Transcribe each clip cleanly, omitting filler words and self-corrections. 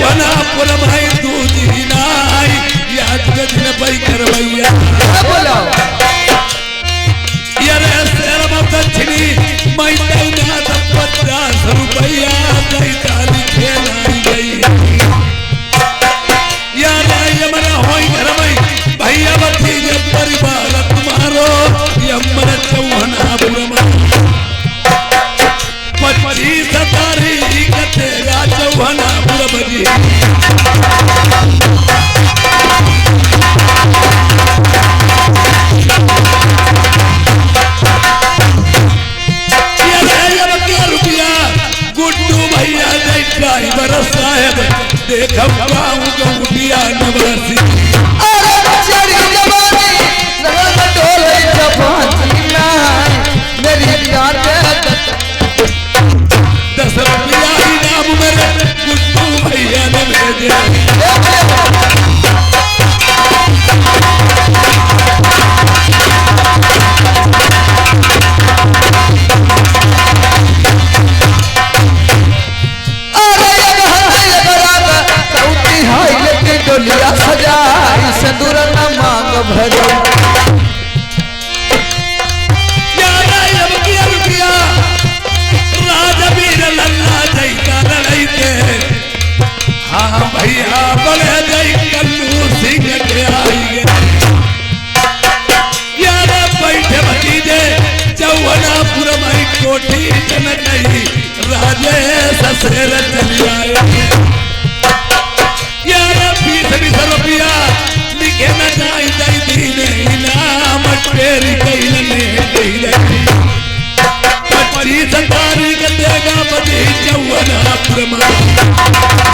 चौहना पुरमाई दूधी नाई याद के दिन भाई करवैया बोलो यार शेर मत छिनी मैं तैना 50 रुपया दई ताली खेलाई गई यार यमन होई घर में भैया भतीजे परिवार तुम्हारो यमन चौहना पुरमा 25 तारीख तेरा चौहना पुरबजी ड्राइवर साहब देखम गाँव गौटिया नवासी अरे चढ़ी जवानी लगन डोले जवानी ना मेरी जान 10 रुपया इनाम मेरे गुड्डू भैया ने भेजे डोलिया सजाई सिंदूर न मांग भरो रुपया राजवीर लल्ला जय का लड़ाई के हाँ भैया बड़े जय कल्लू सिंह के आई यार बैठे भतीजे चौहनापुर में कोठी जन गई राजेश ससेर चली आए रुपया लिखे न जाई जाई दीने इनाम तेरी कैलने कैले 25 तारीख देगा बदी चौहनापुर में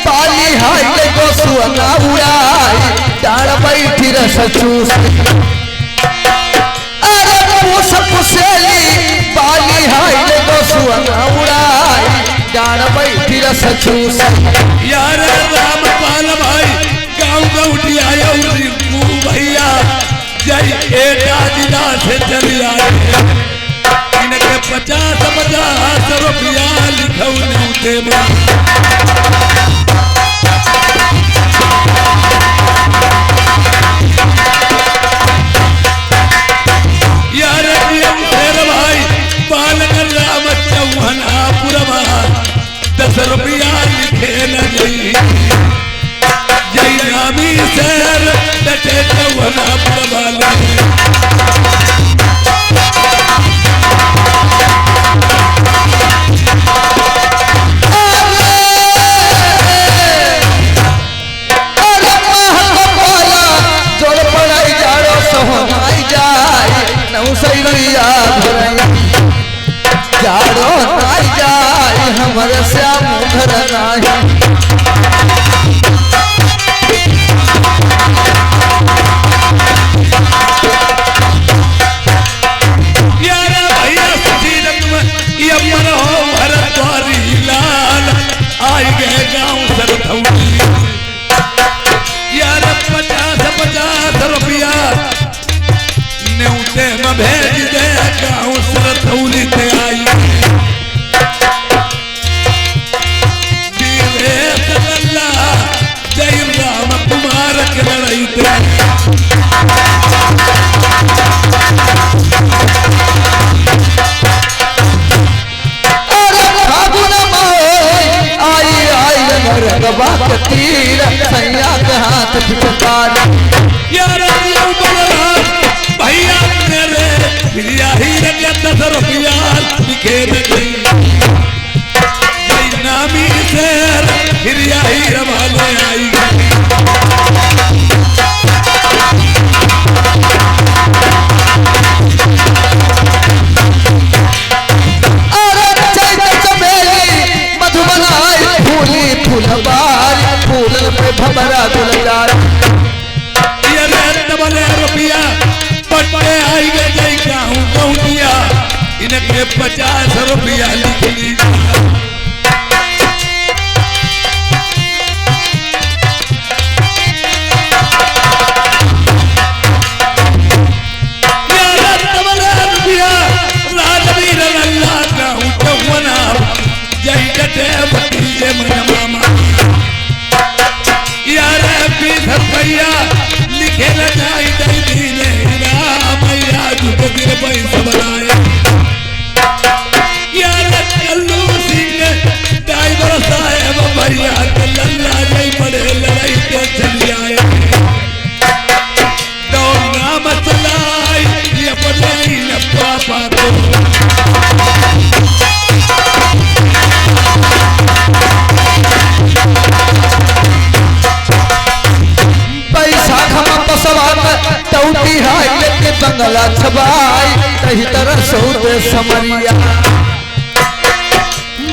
पाली हाई को सुना उड़ाई डाड़ बैठी रस चूस बाली हाई को सुना उड़ाई डाड़ बैठी रस चूस यार रामपाल भाई गाँव गौटिया रिंकू भैया जय एटा जिला से चली आए इनके 50 रुपया लिखौ न्यूते में यार शेर भाई बालकर राम चौहनापुर 10 रुपया लिखे न गई जय नामी शेर बेटे चौहनापुर वाले जाड़ो नाई जाए हमारे श्याम घर नाही यार भैया यमन हो भरद्वारी लाल आई गए गाँव सरथौली यार 50 रुपया न्यूते में भेज दे गाँव सरथौली से आई जय राम कुमार के लड़ाई थे तीर सैया के हाथ फिटकार यार भैया मेरे भैया ही 10 रुपया लिखे नामी शेर हिरिया ही वाले आई भमरा गुलजार ये रुपया पट्टे आई गए जय गाँव गौटिया इनके 50 रुपया लिख लीजिए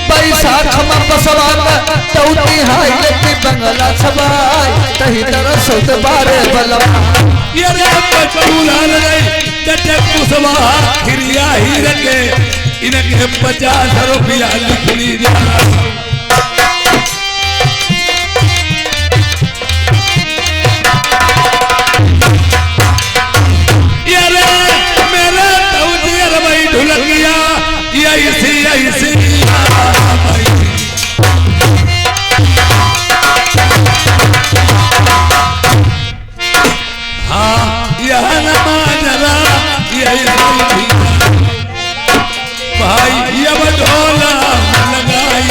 बैसाख में बसवान तौती हाय लेके बंगला छबाई तही तरह सौत बारे बलवा ये रे बचूलाल रे जटे कुसवा खिरिया ही रखे इनके 50 रुपया लिखली जा ये रे मेरे तौती रे भाई ढुलकिया ये ऐसी भाई ये बढोला लगाई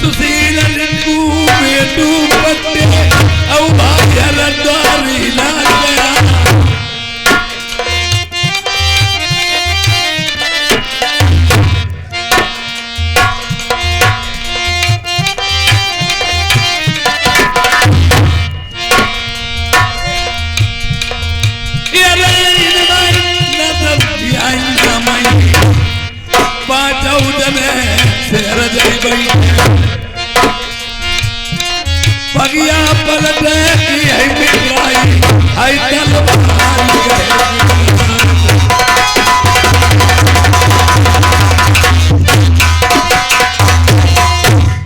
सुशील रिंकू बेटू पत्ते औ भाई रद्वारी ला गया पगिया पलट की है मिलाई है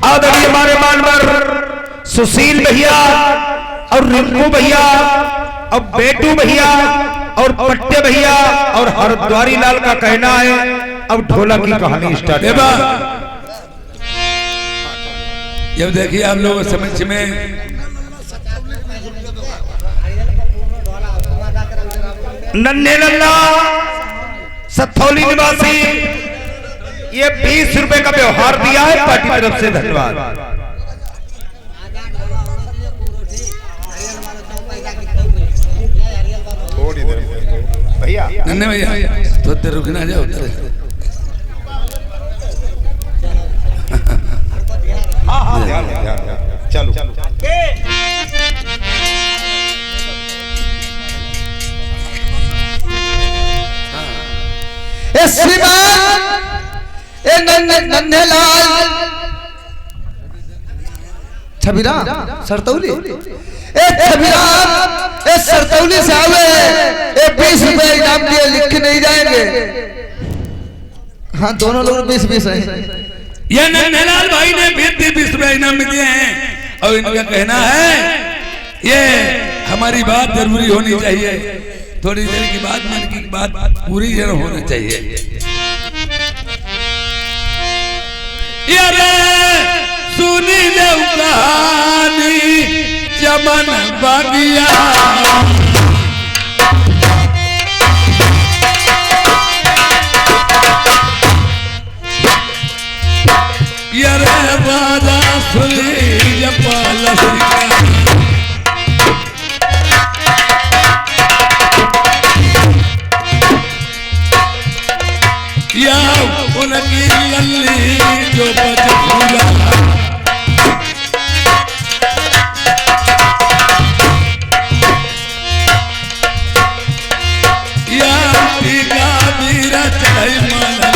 आदरणीय हमारे मानवर सुशील भैया और रिंकू भैया और बेटू भैया और पट्टे भैया और हरद्वारी लाल का कहना है अब ढोलक की कहानी स्टार्ट है। जब देखिए आप लोग समझ में नन्हे नन्ना सथौली निवासी ये 20 रुपए का व्यवहार दिया है पार्टी की तरफ से धन्यवाद। भैया नन्हे भैया तो तेरे रुकना जाओ चलो श्रीमान नन्हे लाल छबीरा सरतौली छबीरा सरतौली से आवे 20 रुपए इनाम दिए लिख के नहीं जाएंगे। हाँ दोनों लोग 20-20 हैं। ये नन्हेलाल भाई ने 20 रुपए इनाम में दिए हैं और इनका कहना है ये हमारी बात जरूरी होनी चाहिए, थोड़ी देर की बात मन की बात पूरी जरूर होना चाहिए। यारे सुनी ले कहानी चमन बागिया यारे राजा सुनी जपाल या उनकी लल्ली जो बच फूला या टीका वीरा चढ़ाई माला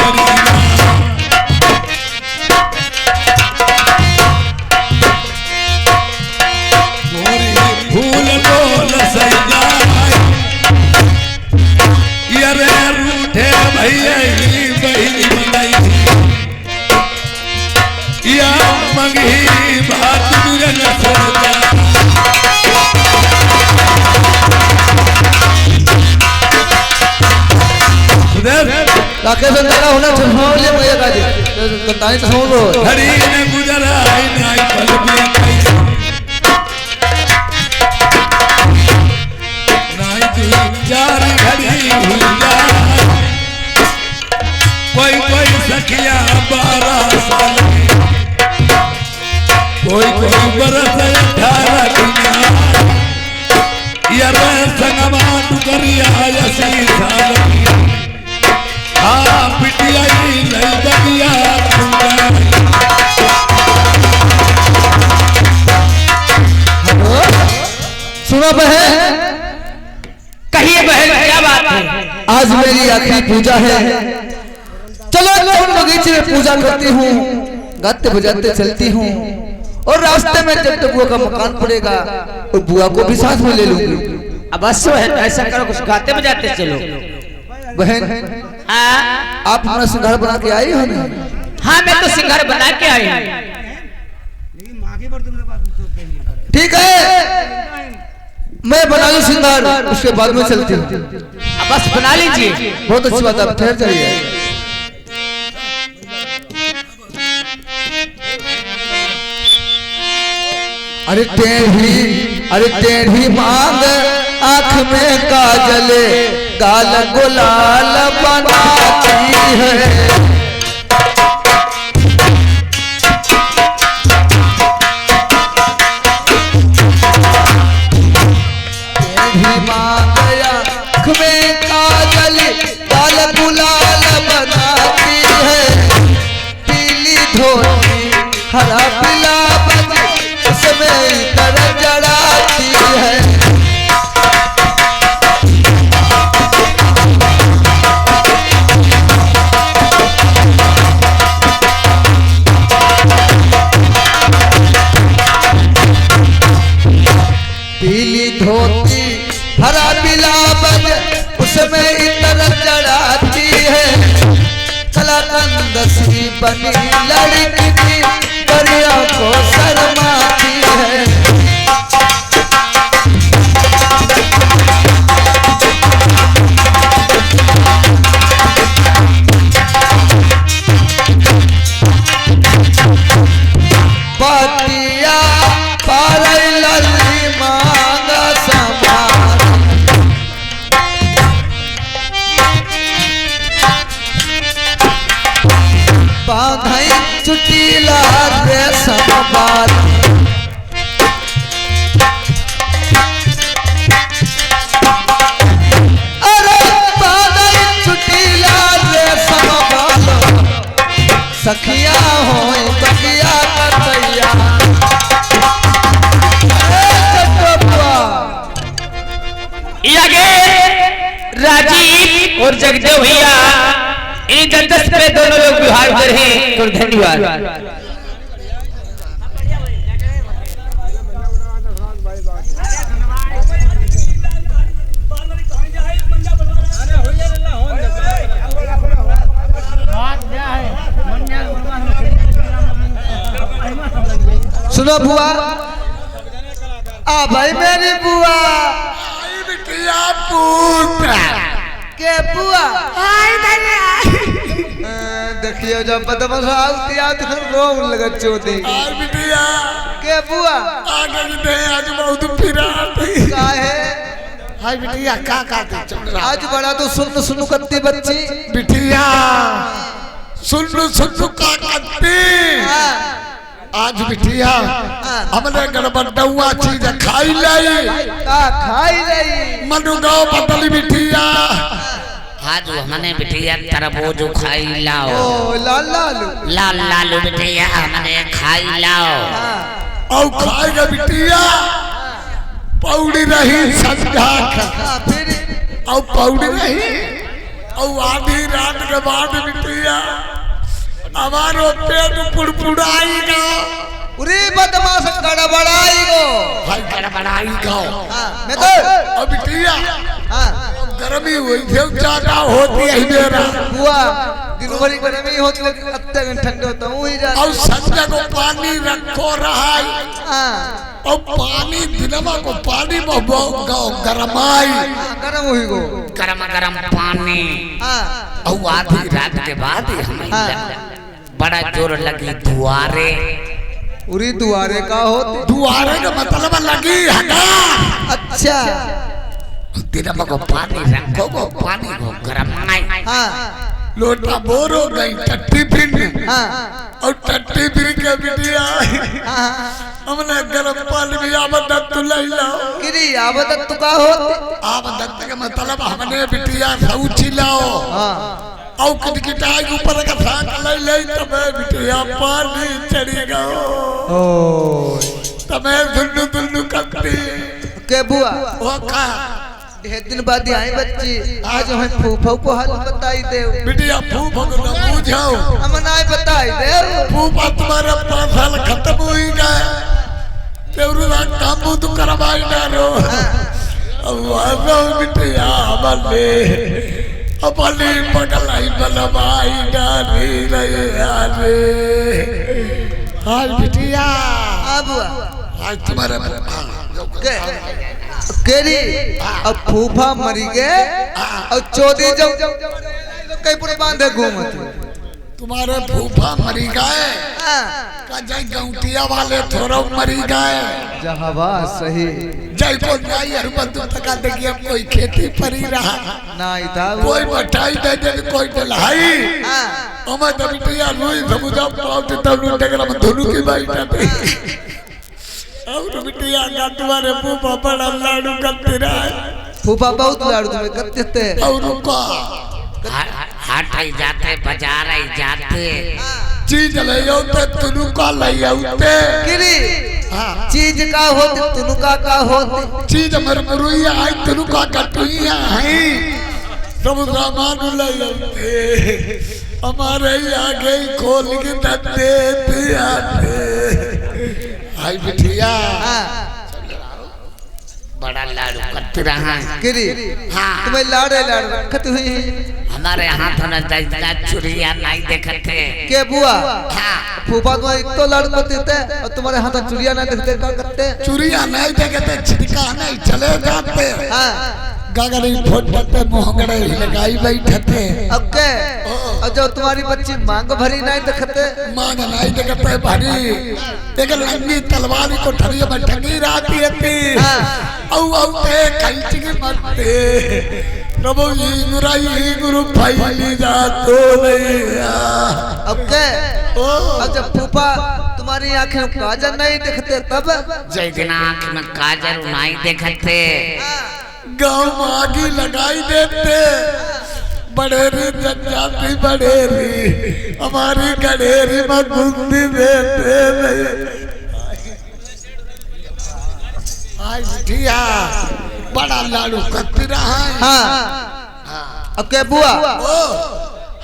फूल बोल सैया यारे रूठे भैया या मंगी बात बिरन सरदा उधर राकेश अंदर होना छमौले भैया काजे बताई तो सुन लो घड़ी ने गुजरा नहीं पल भी नहीं तू चार घड़ी हुआ कोई सखिया 12 साल कोई बरस 18 यार संगमा टुकरिया यसी साल हाँ पिटिया नहीं बगिया सुनो बहन, कहिए बहन क्या बात है? आज मेरी आखिरी पूजा है, चलो चौन बगीचे में पूजा करती हूँ, गाते बजाते चलती हूँ और रास्ते में जब तक बुआ का मकान पड़ेगा तो बुआ को भी साथ में ले लूंगी। अब बस ऐसा करो, कुछ गाते बजाते चलो। बहन हाँ आप हमारा सिंगार बना के आई हो ना? हाँ मैं तो सिंगार बना के आई हूँ। ठीक है मैं बना लूं सिंगार, उसके बाद में चलती हूँ। अब बस बना लीजिए। बहुत अच्छी बात, आप ठहर जाइए। अरे टेढ़ी मांग आँख में काजल, गाल गुलाल बनाती है। टेढ़ी मांग आँख में काजल, गाल गुलाल बनाती है। पीली धोती हरा पीला बज उसमें कर जड़ाती है। पीली धोती हरा पीला बज उसमें इतर जड़ाती है। कलाकंद सी बनी लड़की की परियों को शर्माती है। पतिया पारई लल्ली मांग समार, बांधई चुटीला रेशम बाल। अरे बांधई चुटीला रेशम बाल, सखिया होई बगिया कतैया। राजीव और जगदेव भैया इन जबरदस्त पे दोनों लोग बिहार कर हैं, तो धन्यवाद। सुनो बुआ, आ भाई मेरी बुआ के बुआ देखियो जब रोग लगा चोदी के बुआ आज बहुत फिरा काहे हाय बिटिया का चल रहा आज बड़ा तो सुन करती बच्ची बिटिया सुन का करती आज बिटिया हमने गड़बड़ुआ चीज खाई लाई मनु गाँव बदली बिटिया आज हमने बिटिया तरबूज खाई लाओ। ओ लाल लालू बिटिया हमने खाई लाओ। और खाएगा बिटिया पौड़ी रही संध्या फिर और पौड़ी रही और आधी रात के बाद बिटिया हमारो पेट पुड़पुड़ाएगा। उरे बदमाश गड़बड़ाएगो भाई गड़बड़ाएगा। मैं तो अब बिटिया हाँ गर्मी हुई थे ज्यादा होती है मेरा बुआ दिन भर गर्मी होती लेकिन अत्ते ठंडे होता हूँ ही जाता। और संजय को पानी रखो रहा और पानी दिनवा को पानी में गरमाई गरम हुई गो गरम पानी और आधी रात के बाद हमें बड़ा जोर लगी दुआरे। उरी दुआरे का होती दुआरे का मतलब लगी हगा। अच्छा दिनवा को पानी रखो को पानी को गरमाई। लोटा बोर हो गई टट्टी फिर और टट्टी फिर के बिटिया हमने गर्म पानी में आबदत तो ले लाओ। किरी आबदत तो का होती आबदत का मतलब हमने बिटिया सऊची लाओ और किटकिटाई ऊपर का साथ ले तबे बिटिया पानी चढ़ेगा। ओ तबे दुल्लू करती के के बुआ वो का ढेर दिन बाद आई बच्ची आज हमें फूफा को हाल बताई दे बिटिया फूफा को ना पूछाओ हम ना बताई दे फूफा तुम्हारा 5 साल खत्म हो ही गए तेरा काम तो करवाई ना रो अब वाला बिटिया बल्ले अपनी पगलाई बलवाई डाली रहे यारे हाय बिटिया अब आज तुम्हारा केरी अब फूफा मरी गए और चौधरी जब कई पूरे बांधे घूमते तुम्हारे फूफा मरी गए का जय गौटिया वाले थोड़ा मरी गए जहावा सही जय को जाई हर बंदू तक देखिए कोई खेती परी रहा ना इता कोई मठाई दे दे कोई डलाई हमें तो बिटिया लुई समुद्र पाउते तब डगरा में धुनु की बैठा थे और बिटिया का तुम्हारे फूफा बड़ा लाडू करते रहे फूफा बहुत लाडू तुम्हें करते थे और रुका हाट आई जाते बाजार आई जाते चीज ले आते तुनु का ले आते किरी चीज का होती तुनुका का होती चीज मर मरुइया आई तुनु का कटुइया है सब सामान ले आते हमारे आगे खोल के दे आते आई बिटिया बड़ा लाडू करते रहा किरी हाँ तुम्हें लाड़े लाड़ रखती हुई हमारे यहाँ तो न दजदा चुरिया नहीं देखते के बुआ हाँ फूफा तो इतो लाड़ करते थे और तुम्हारे हाथ चुरिया ना देखते क्या करते चुरिया नहीं देखते छिड़का नहीं चले जाते हाँ गगरी फोटते मोहगड़े लगाई बैठते अब के और जो तुम्हारी बच्ची मांग भरी नहीं देखते मांग नहीं देखते भरी एक लंगी तलवार को ठरिया में ठगी रहती थी औ औते कैची के मरते प्रभु ये गुरु भाई जा तो नहीं अब के अब जब फूफा तुम्हारी आंखें में काजल नहीं देखते तब जय दिन आँख में काजल नहीं देखते गाँव में आगी लगाई देते बड़ेरी जनजाति बड़ेरी हमारी गडेरी में गुंदी देते आज बिटिया बड़ा लाडू करती रहा है हाँ अब के बुआ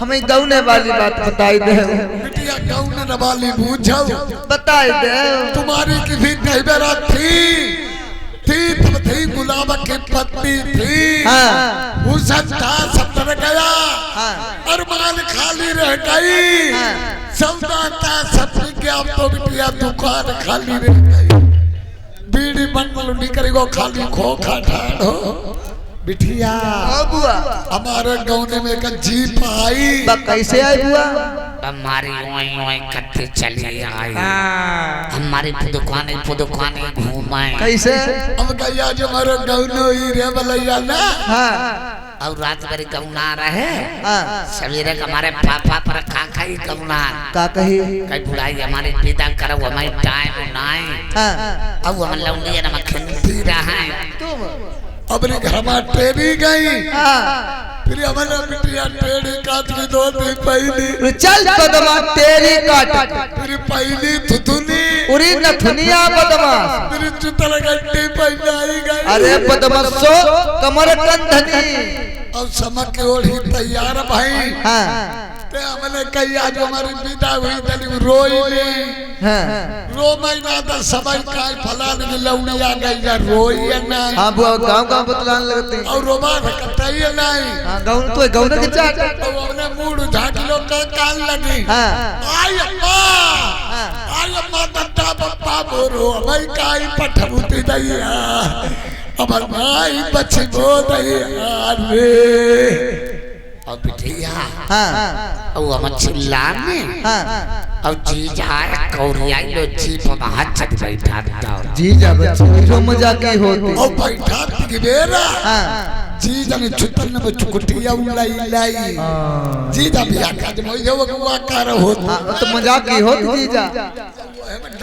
हमें गौने वाली बात बताई दे बिटिया गौने वाली बूझो बताई दे तुम्हारी किसी कहबेरा थी तब थी गुलाब की पत्ती थी हाँ उसका सत्तर गया अरमान खाली रह गई सौदा का सत्तर के अब तो बिटिया दुकान खाली रह गई बीड़ी बंडल निकलेगो खाली खोखा ठाड़ो बिटिया बुआ हमारे गौने में एक जीप आई कैसे आई बुआ हमारी ओई करते चली आई हमारी पुदुकाने घूमाए कैसे हम कहिया जो हमारे गौनो ही रे बलैया ना हाँ और रात भर गौना रहे हाँ सवेरे हमारे पापा पर काका ही गौना का कही कई बुढ़ाई हमारी विदा करो हमारी टाइम नहीं हाँ अब हम लौंडी ना खंडी रहा तुम अपने घर में टेरी गई हाँ फिर हमारे बिटिया टेरी काट के दो दिन पहली चल बदमा तेरी काट फिर पहली थुथुनी उरी नथुनिया बदमाश फिर चुतल गड्डी पहनाई गई अरे बदमाशो कमर कंधनी अब समक के ओढ़ी तैयार भाई हाँ ते हमने कही आज हमारी विदा हुई तनी रोई नहीं हाँ रो महीना तो सबई काय फलान की लौड़ी आ गई या रोई है नहीं हाँ बुआ गाँव बतलाने लगते हैं और रोबा कटाई है नहीं हाँ गाँव तो गाँव के चाट तो हमने मूड झाकिलो का काल लगी हाँ आई अम्मा दत्ता पप्पा बोरो भाई काय पठबुती दैया अमर भाई बच्ची बो दैया रे और बिटिया हाँ और हम चिल्लाने हाँ और जी जाए कौरिया लो जीप में हाथ चल बैठा दो जी जा बच्चे जो मजाकी होती और बैठा की बेरा हाँ जी जाने छुट्टन में चुकुटिया उलाई लाई जी जा भी आका जब ये वो गुआ कर होता हाँ तो मजाकी होती जी जा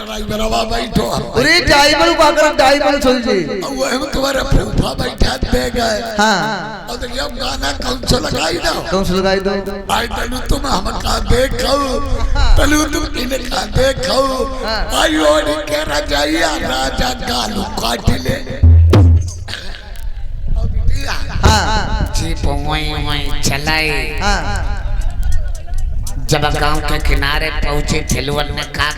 ड्राइवर आवा बैठो अरे ड्राइवर पाकर ड्राइवर चल जी वो हम तुम्हारे फूफा बैठा दे गए हाँ और देखिए अब गाना कौन सा लगाई दो कौन सा लगाई दो आई तलु तुम हम का देखो तलु तुम इन्हें का देखो आई ओड़ी के राजाइया राजा गालू काट ले जीप वहीं वहीं चलाई। हाँ जब गांव के किनारे पहुंचे ठेलवन ने का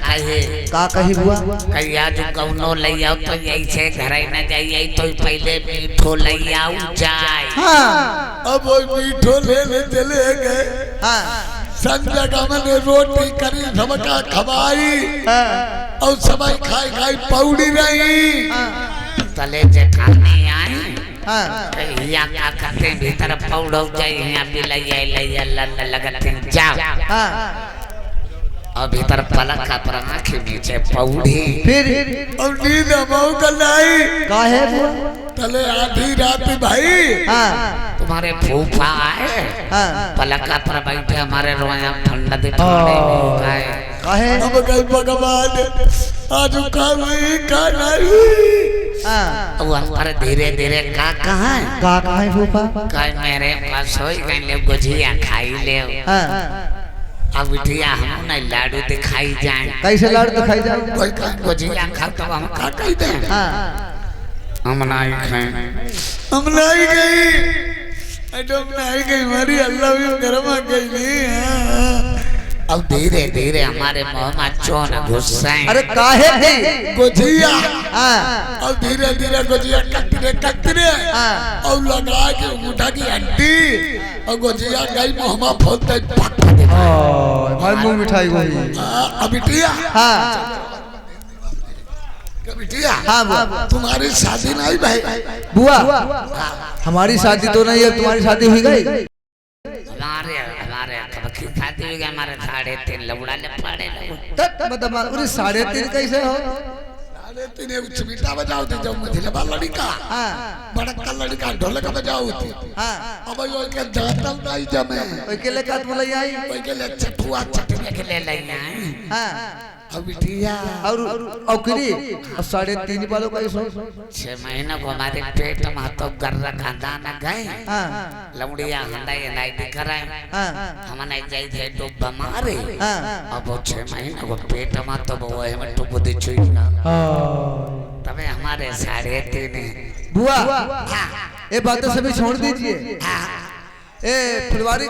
कही बुआ कही आज कौनो लई आओ तो यही से घर न जाइए तो पहले मीठो लई आओ जाए। हाँ अब वो मीठो लेने चले गए। हाँ संजय गामन ने रोटी करी सबका खवाई और सबई खाई खाई पौड़ी रही। तले जेठानी आई हाँ या क्या करते भीतर पौड़ो जाए यहाँ भी लइया लड़ लगते जाओ। हाँ और भीतर पलक का पर आँखें नीचे पौड़ी फिर और नींद मऊ कलाई काहे बुआ तले आधी रात भाई। हाँ तुम्हारे फूफा आए हाँ पलक का पर बैठे हमारे रोया ठंडा दे पानी में खाए। काहे अब कल भगवान आज का नहीं। हाँ वो हमारे धीरे धीरे का कहाँ काहे फूफा कहीं मेरे पास हो गए ले गुजिया खाई ले। हाँ अब बिटिया हम नहीं लाडू दिखाई जाए कैसे लाड़ दिखाई जाए कोई का गुजिया खा तो हम खा कही दे हाँ हम नहीं खाए। हम नहीं गई एकदम नहीं गई हमारी अल्लाह भी गर्मा गई नहीं। अब धीरे धीरे हमारे मुंह में चोन घुसे। अरे काहे थी गुजिया हाँ और धीरे धीरे गुजिया कतरे हाँ और लगा के उठा की हड्डी और गुजिया गई मुँह में फोलते पक हमारे मुंह मिठाई वही बिटिया। हाँ बिटिया हाँ बुआ तुम्हारी शादी नहीं भाई। बुआ हमारी शादी तो नहीं है तुम्हारी शादी हुई गई। हमारे हमारे कबकी शादी हुई हमारे 3.5 लौड़ा ले पड़े मतलब 3.5 कैसे हो 3.5 एक छुटा बजाओ थे जब मुझे लबा लड़का हाँ बड़का लड़का ढोलक बजाओ थी। हाँ अब यो के जातल नहीं जमे ओई के ले कात मलाई आई कोई के ले चटुआ चटने के ले लई आए। हाँ अब बिटिया और औकरी 3.5 वालों का 6 महीना को हमारे पेट में तो गर्रा खानदान गए। हाँ लौड़िया हंडा ये नहीं दिख रहा है हाँ हमने जाई थे तो बीमार है। हाँ अब वो 6 महीना को पेट में तो वो है में टुक दे छुई ना तबे हमारे 3.5 बुआ ये बातें सभी छोड़ दीजिए। ए फुलवारी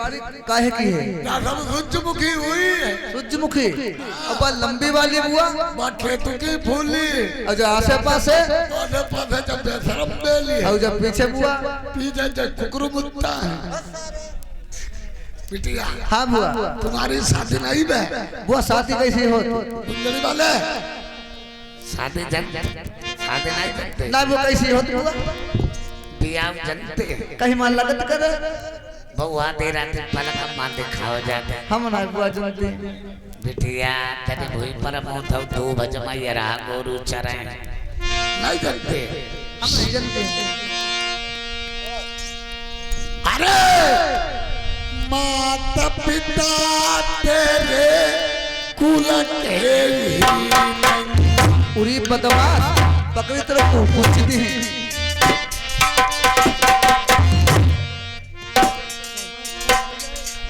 काहे की है सब सूरजमुखी हुई सूरजमुखी अब लंबी वाली बुआ खेत की फूली और जो आसे पासे और पासे जब बेशरम बेली और जब पीछे बुआ पीछे जब कुकरू मुत्ता बिटिया। हाँ बुआ तुम्हारी शादी नहीं बे बुआ शादी कैसी हो सुंदरी वाले शादी नहीं जानते ना वो कैसी हो बुआ बियाह जानते कहीं मान लगत करे बहुआ दे रात पलक मान दिखाओ जाते हम ना बुआ जानते बिटिया तने भूई पर मुंह धो 2 बजे में ये रहा गोरू चरे नहीं जानते हम नहीं जानते। अरे माता पिता तेरे कुल के उरी बदमाश बकरी तरफ को पूछती है।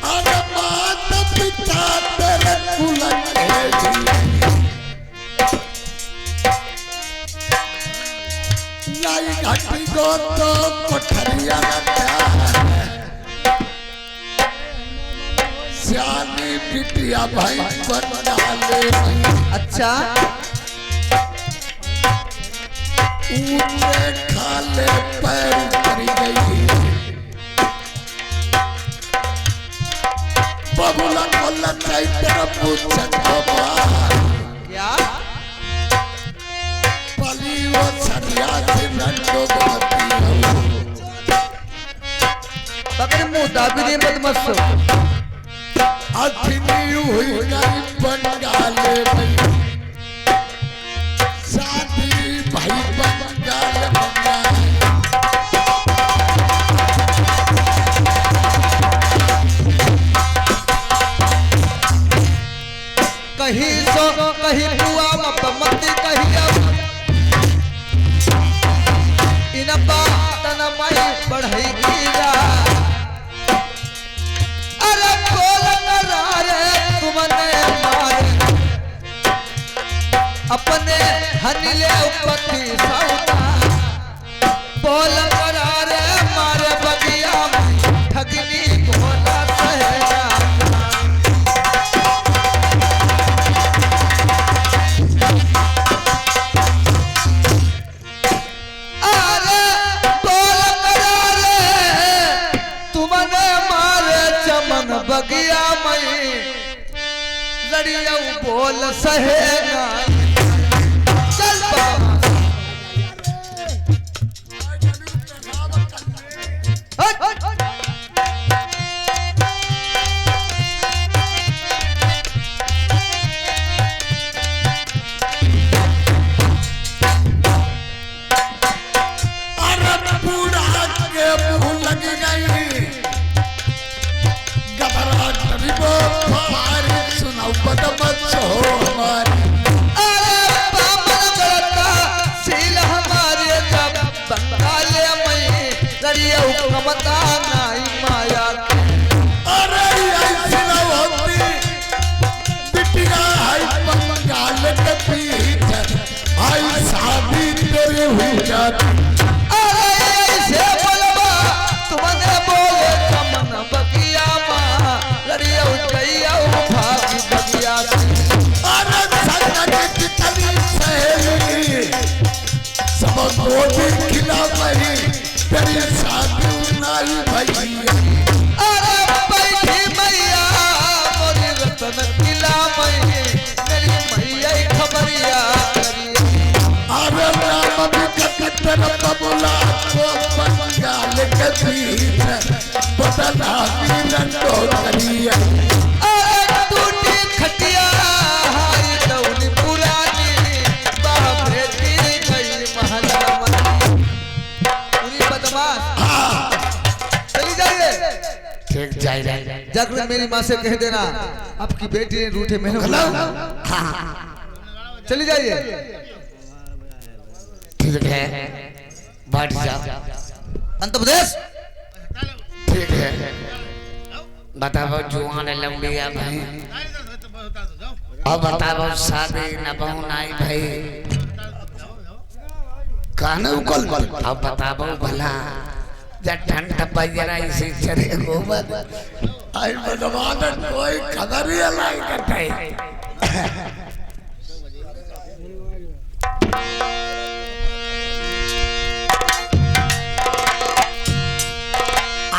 अरे माता पिता तेरे कुल के लाई घाटी को तो कोठरिया लगा श्यामी बिटिया भाई बन डाले। अच्छा ऊंचे खाले पैर करी गई बबुला को लगाई तेरा पूछत क्या पली वो सरिया से नंदो बाती बकरी मुंह दाबी दे बदमाश अखनी हुई गई बंगाले में शादी भाई बंगाल कहीं सो कहीं बुआ मत कहीं इन बात न माई बढ़ई कीला अरे बोल करारे तुमने मारे अपने हनीले उपति सौदा बोल करारे मारे बगी बगिया में लड़िया बोल सहेगा चल बाबा मता नाई माया अरे ऐसी न होती बिटिया हाय बंगाल के पीछे हाय शादी तेरी हुई जाती अरे ऐसे बोलबा तुमने बोले कमन बगिया मां लड़िया उजैया भागी बगिया अरे संगत की कली सहेली सब गोदी खिला मही तेरी शादी नाई भैया अरे बैठी मैया मोरी रतन किला मई मेरी मैया खबरिया अरे राम भी कतर बबुला को बंगाल के पीछे बदला वीरंडो करिया अरे टूटी खटिया हाय दौनी पुरानी बाप भेटी गई महला पूरी बदमाश चली जाइए ठीक जाए रहे जाकर मेरी माँ से कह देना आपकी बेटी ने रूठे मैंने चली जाइए ठीक है बैठ जाओ अंत प्रदेश ठीक है बताओ जुआन लंबिया भाई अब बताओ शादी न बहुनाई भाई कानू कल अब बताओ भला जब ठंड बजरा इसी चरे गोबर आई भगवान कोई खबर ही लाई करते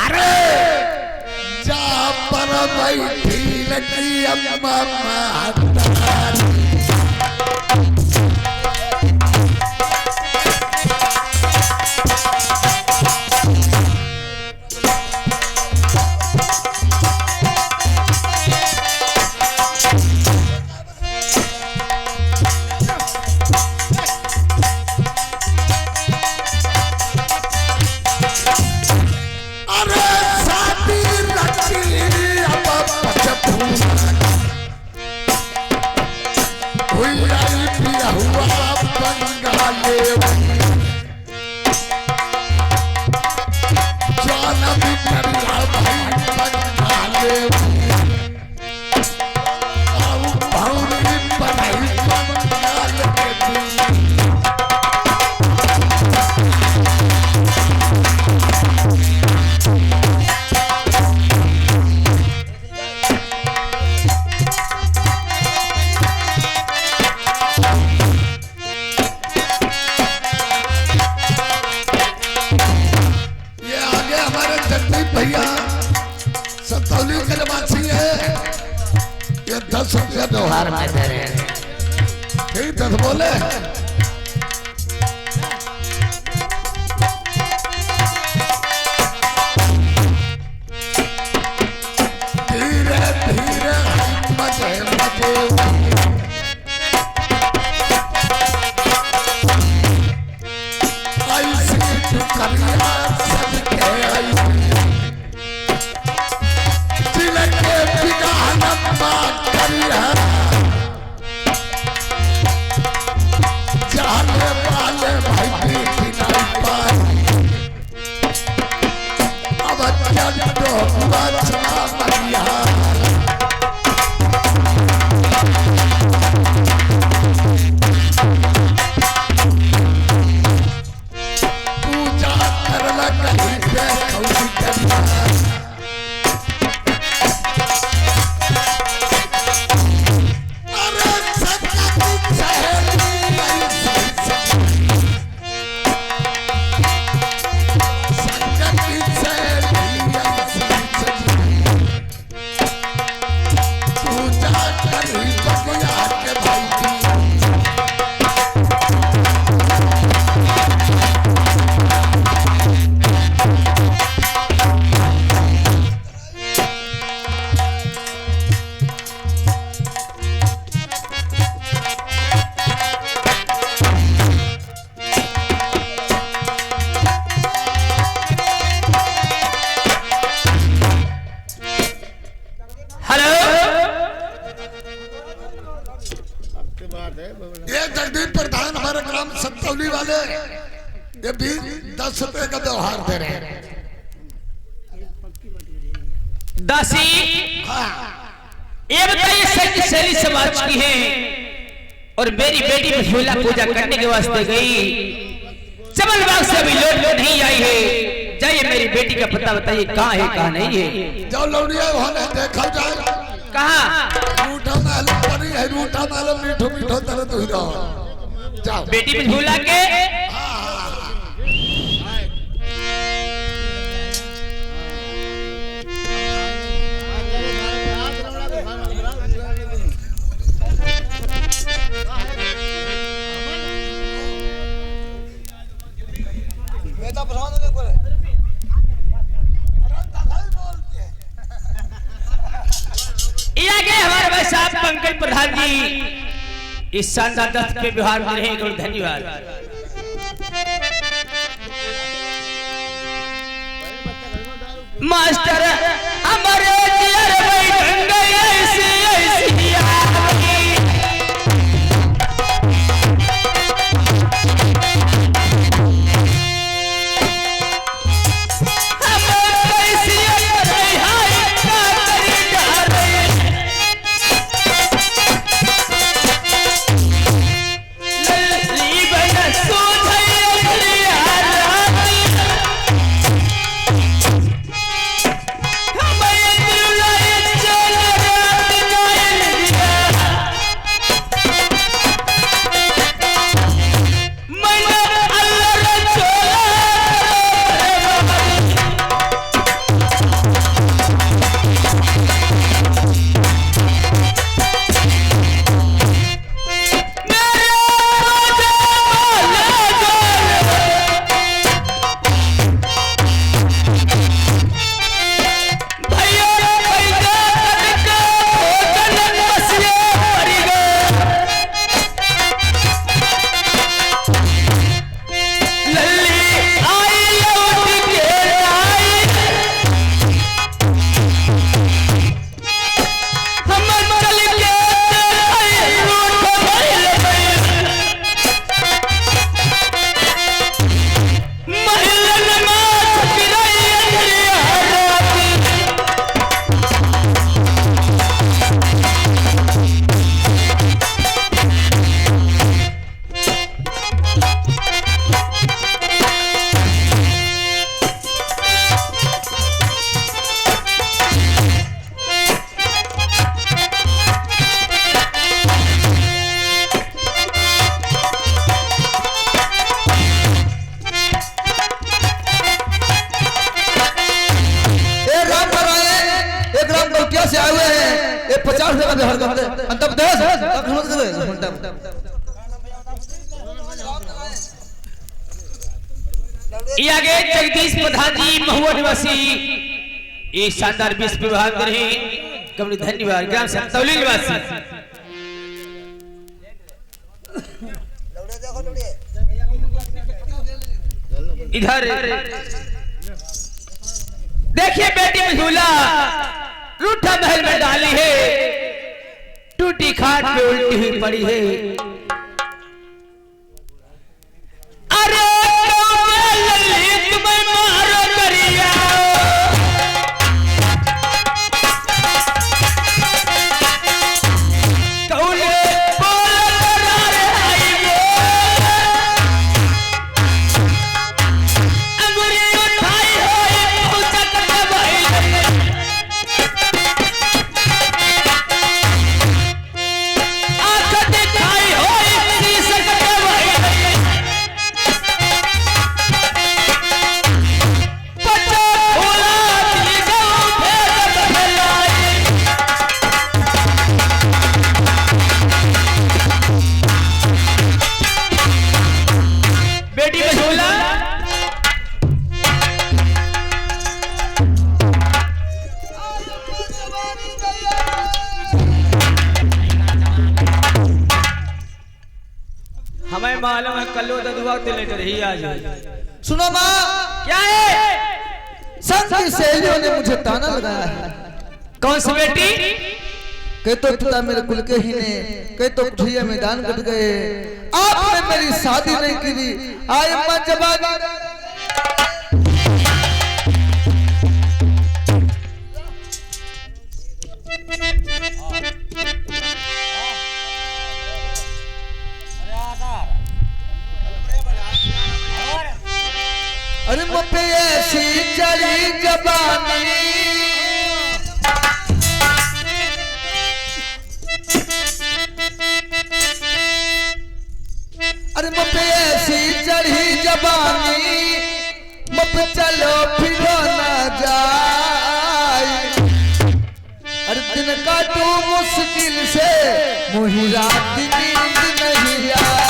अरे जा पर बैठी लगी अम्मा माता दोहार में धरे ठीक है बोले धीरे धीरे मजे मजे ऐसी करिया सबके दिल के बिगाड़ बात करिया वाले ये भी 10 रुपए का व्यवहार दे रहे हैं। दासी हाँ ये बताइए सच शैली समाज की है और मेरी बेटी मशहूला पूजा करने के वास्ते गई, चमनबाग से अभी लौट नहीं आई है। जाइए मेरी बेटी का पता बताइए कहाँ है कहाँ नहीं है। जाओ लौड़िया वहां देखा जाए कहाँ रूठा महल परी है, रूठा महल मीठो मीठो तरह तू ही रहो। जाओ बेटी मशहूला के हमारे भाई साहब पंकज प्रधान जी इस शानदार दस्त पे व्यवहार में रहेंगे और धन्यवाद। मास्टर हमारे से आए हुए हैं, ये 50 रुपए का व्यवहार करते हैं। अंतम देश ये आगे जगदीश प्रधान जी महुआ निवासी ये शानदार विश्व विभाग कर रहे कमनी धन्यवाद। ग्राम संतौली निवासी इधर देखिए बेटी मशहूला रूठा महल में डाली है, टूटी खाट पे उल्टी हुई पड़ी है। अरे तुम्हें मारो करिया हमें मालूम है कल्लू ददुआ ते लेकर ही आज। सुनो माँ, क्या है? संत की सहेलियों ने मुझे ताना लगाया है। कौन सी बेटी? कई तो पिता मेरे कुल के ही ने, कई तो कुठिया में दान कट गए। आपने मेरी शादी नहीं की, आए अम्मा जवानी। अरे मुझे ऐसी चढ़ी जवानी, अरे मुझे ऐसी चढ़ी जवानी, मुझे चलो फिरो ना जाए। अरे दिन काटू मुश्किल से, मुझे रात नींद नहीं आए।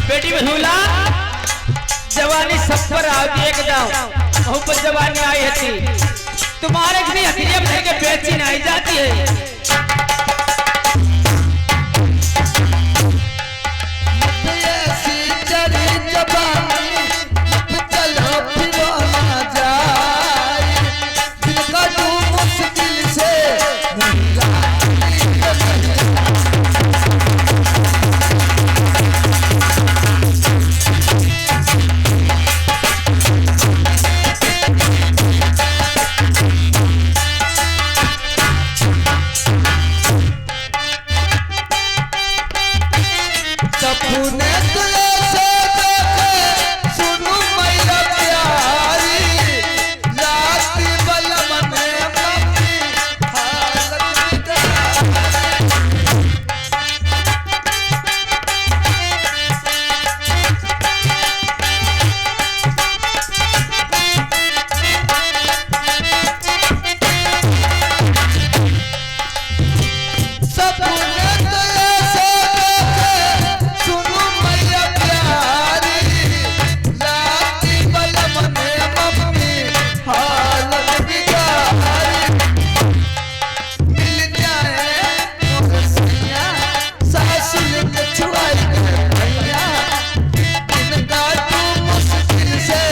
बेटी बहूला जवानी सब पर आती एक जाओ बहुत जवानी आई है तुम्हारे की हथियार लेके बेची नहीं जाती है। ऐसी चढ़ी जवानी, चलो फिरो ना जाए। दिल का तू मुश्किल से सपने तुझे से देखे, सुनू मैया प्यारी, रात बलम में अपनी हालत सपने तुझे से देखे, सुनू मैया प्यारी, रात बलम में अपनी हालत बिगाड़ी। मिल जाए मोरसिया, सासुर के छुआई के भैया, दिन काटू मुश्किल से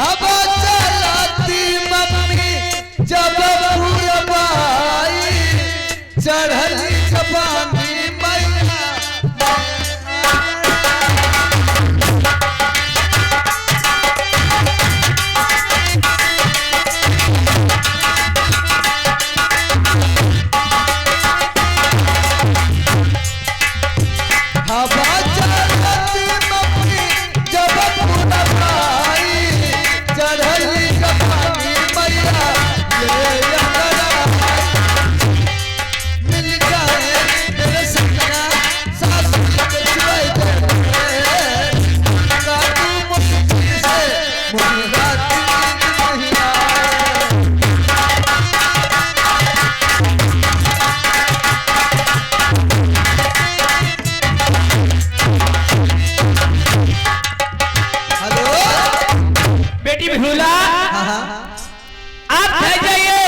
हवा चलाती मम्मी जब पूरबाई, चढ़ली जवानी मैया। हवा चलाती मम्मी जब पूरबाई, चढ़ली जवानी मैया ले अंगना। मिल जाए मेरे सपना, सासुर के छुआई के काटू मुश्किल से, मुझे रात नींद नहीं आए। हेलो बेटी बहूला आप ठहर जाइए,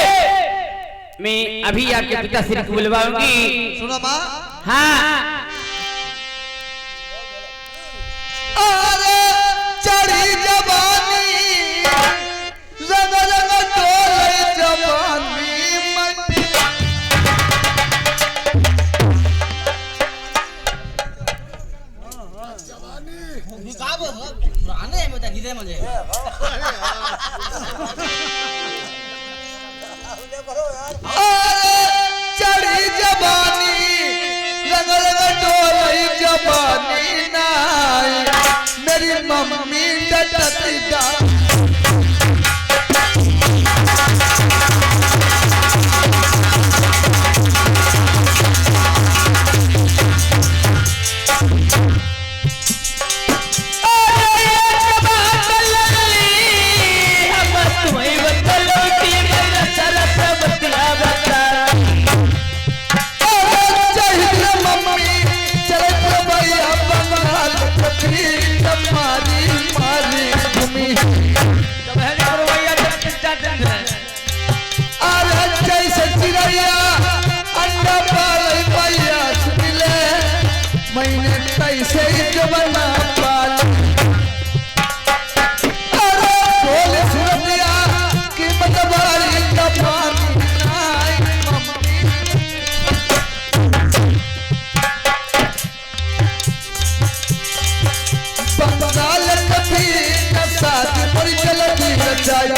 मैं अभी आपके पिताश्री को बुलवाऊंगी। सुनो माँ, हाँ अरे चढ़ी जवानी, रंग रंग डोले जवानी मटी। अरे चढ़ी जवानी, रंग रंग डोले जवानी नाई, मेरी मम्मी डटती जा। तुम्हें बदलो की मेरा सरस बतिया बता। रचाई।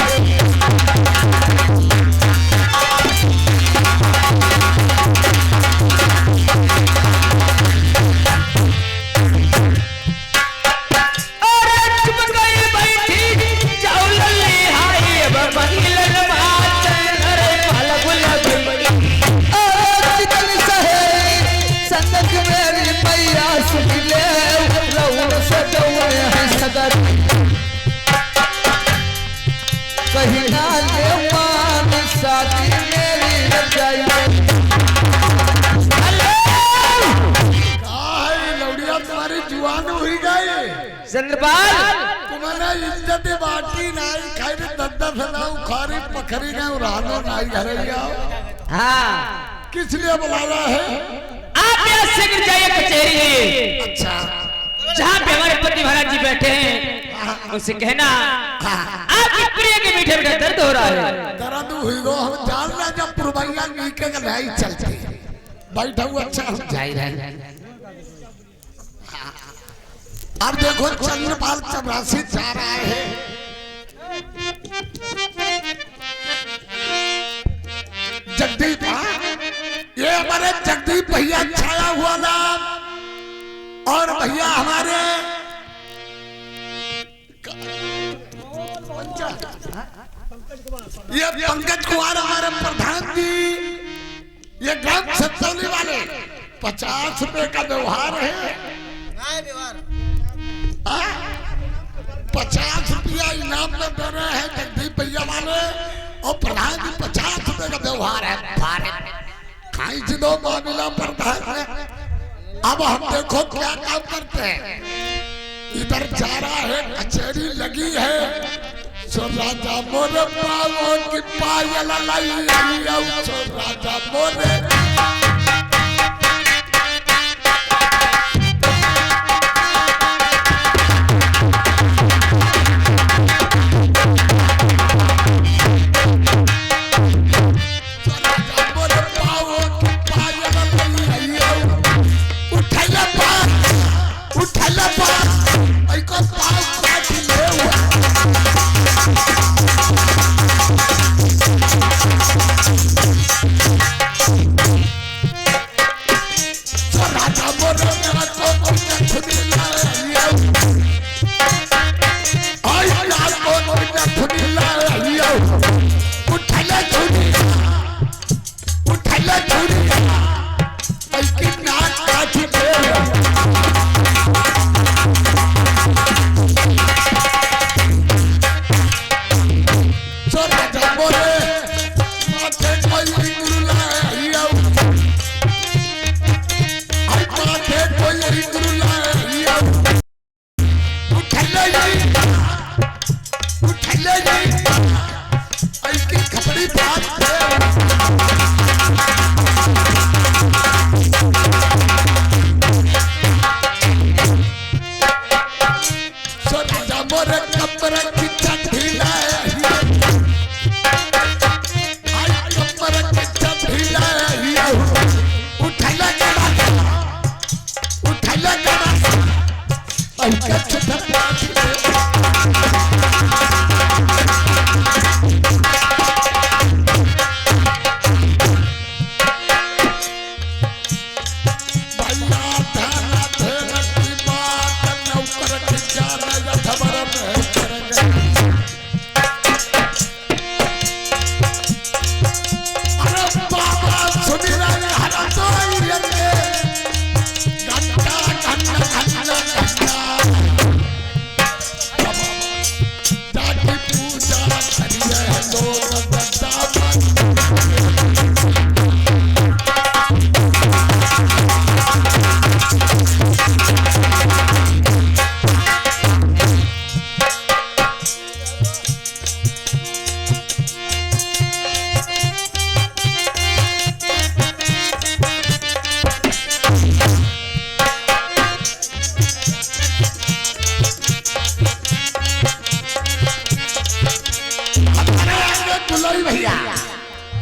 कहीं ना ले मान शादी मेरी रचाई। लौड़िया तुम्हारी जुआन हुई गई चंद्रपाल तुम्हारा इज्जत बाटी नाई खाई दद्दा फैलाऊ खारी पखरी गए उड़ानो नाई घर हाँ किस लिए बुलाया है? आप यहाँ शीघ्र जाइए कचहरी में। अच्छा जहाँ पे हमारे पति महाराज जी बैठे हैं उनसे कहना आपकी प्रिय के मीठे मीठे दर्द हो रहा है। दर्द हुई गो हम जान रहे जब पुरबैया नीचे का नहीं चलती बैठा हुआ अच्छा हम जाई रहे। अब देखो चंद्रपाल चपरासी जा रहा है। जगदीप ये हमारे जगदीप भैया छाया हुआ नाम और भैया हमारे ये पंकज कुमार हमारे प्रधान जी ये ग्राम सत्सौली वाले 50 रुपए का व्यवहार है। 50 रुपया इनाम में दे रहे हैं जगदीप भैया वाले और प्रधान जी 50 रुपए का व्यवहार है। खाई जी दो मामला प्रधान है। अब हम देखो क्या काम करते हैं। इधर जा रहा है कचहरी लगी है सो राजा मोरे पावों की पायल लाई सो राजा मोरे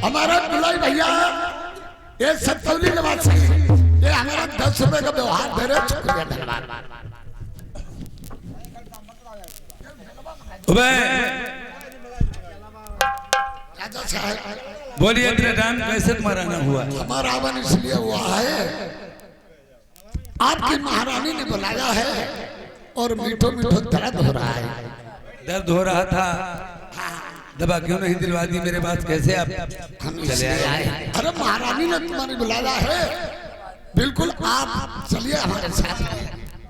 हमारा दुलाई भैया ये सतौली निवासी ये हमारा 10 रुपए का व्यवहार दे रहे। शुक्रिया धन्यवाद। अच्छा है। बोलिए इतने टाइम कैसे तुम्हारा ना हुआ? हमारा आवन इसलिए हुआ है, आपकी महारानी ने बुलाया है और मीठो मीठो दर्द हो रहा है। दर्द हो रहा था, दवा क्यों नहीं दिलवा दी मेरे पास? कैसे आप हम चले इसलिए आए? आए। अरे महारानी ने तुम्हारी बुलाया है, बिल्कुल आप चलिए हमारे साथ।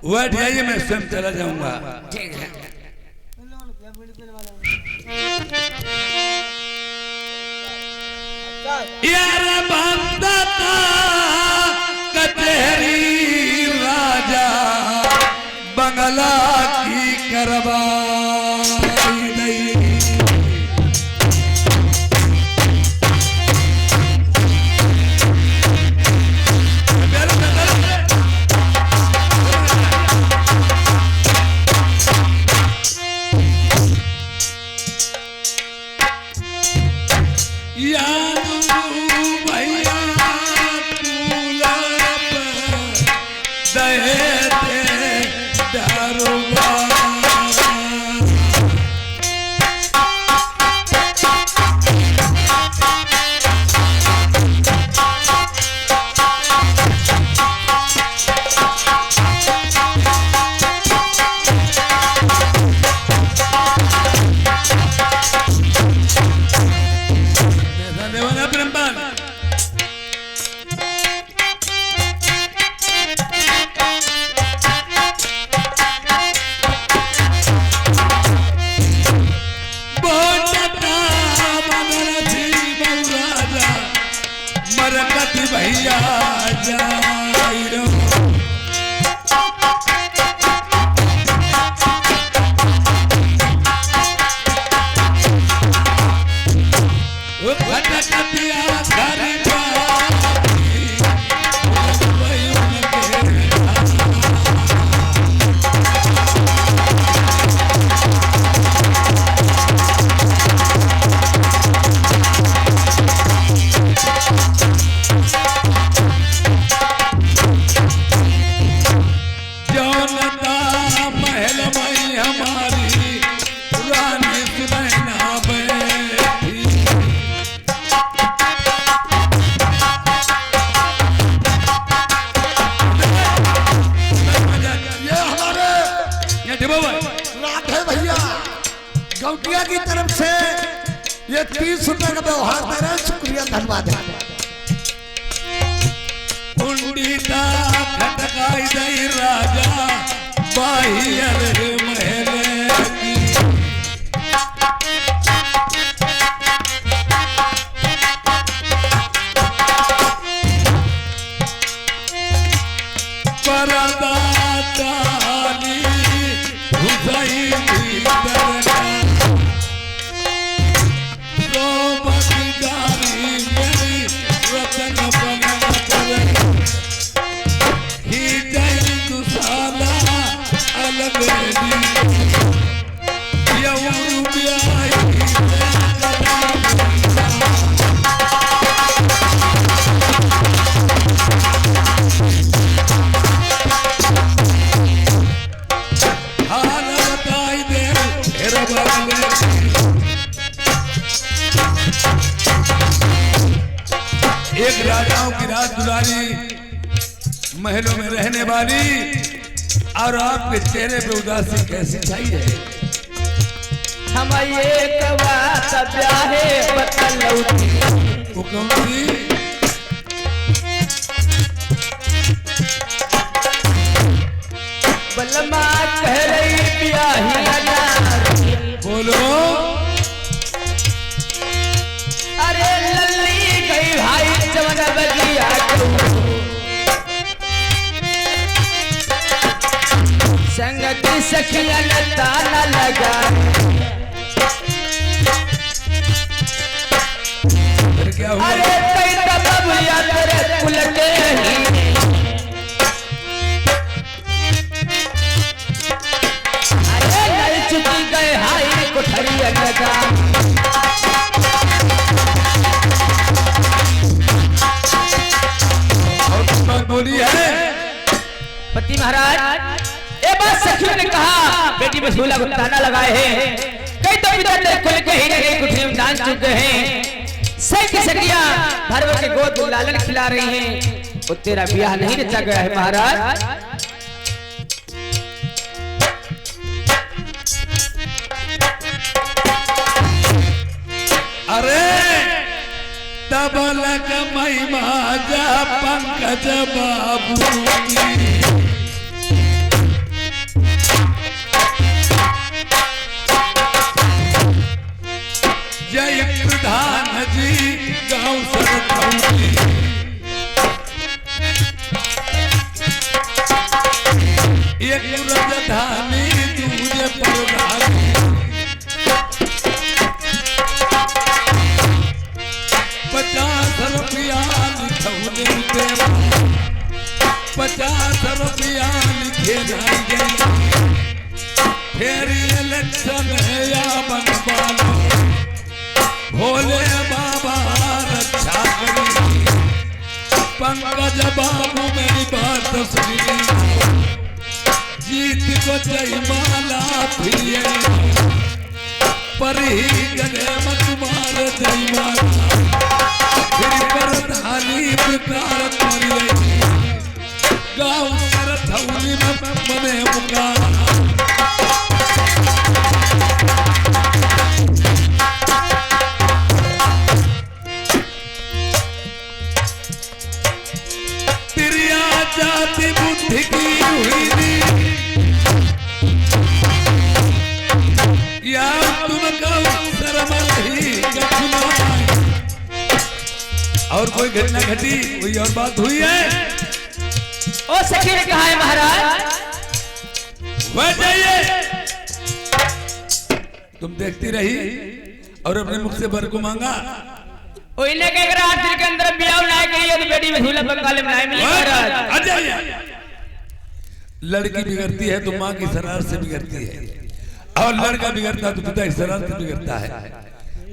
वह जाइए, मैं स्वयं चला जाऊंगा। ठीक है। यार बांधा था कचहरी राजा, बंगला की करवाई नहीं। भैया गौटिया की तरफ से ये 30 रुपए का व्यवहार दे रहे हैं, शुक्रिया धन्यवाद है। कुंडीता खटकाई दई राजा बाहिर महल की। परदा डाली हुसैन एक राजाओं की राज दुलारी महलों में रहने वाली, और आपके चेहरे पे उदासी कैसी छाई है? हम एक बात ब्याहे बतलौती। वो कौन सी? बलमा कह रही ब्याही अनार। बोलो। अरे लल्ली गई भाई जवन बगिया संगति सखिया ताना लगा। क्या हुआ? अरे कई बबुलिया तेरे कुल के ही। अरे नई चुकी गए हाई कोठरिया लगा। बोली है पति महाराज। एक बात सखियों ने कहा, बेटी बसूला को ताना लगाए हैं, कई तो पिता ने खुल के ही नहीं कुछ में जान चुके हैं। सही की सखिया भर भर के गोद में लालन खिला रही हैं। वो तेरा ब्याह नहीं रचा गया है महाराज। अरे तबलक महिमा जा पंकज बाबू की जय प्रधान जी गाँव सरखौली एक राजधानी दूजे प्रधानी 50 रुपया लिखौले देवा 50 रुपया लिखे जाएंगे फिर इलेक्शन है या बनवालो भोले बाबा रक्षा करेंगे। पंकज बाबू मेरी बात सुनिए जीत को जयमाला प्रिय पर ही गले मत मार जयमाला फिर प्रधानी पुकार करिए गाँव सरथौली में मने पुकार जाति बुद्धि की हुई या तुम शर्मल ही और कोई घटना घटी कोई और बात हुई है? ओ सखी ने कहा है महाराज वह जाइए तुम देखती रही और अपने मुख से बर को मांगा ओइले के अगर आज दिल के अंदर बियाह बनाए गई है तो बेटी में झूला बंगाल में बनाए मिली महाराज। लड़की बिगड़ती है तो माँ की शरारत से बिगड़ती है और लड़का बिगड़ता है तो पिता की शरारत से बिगड़ता है।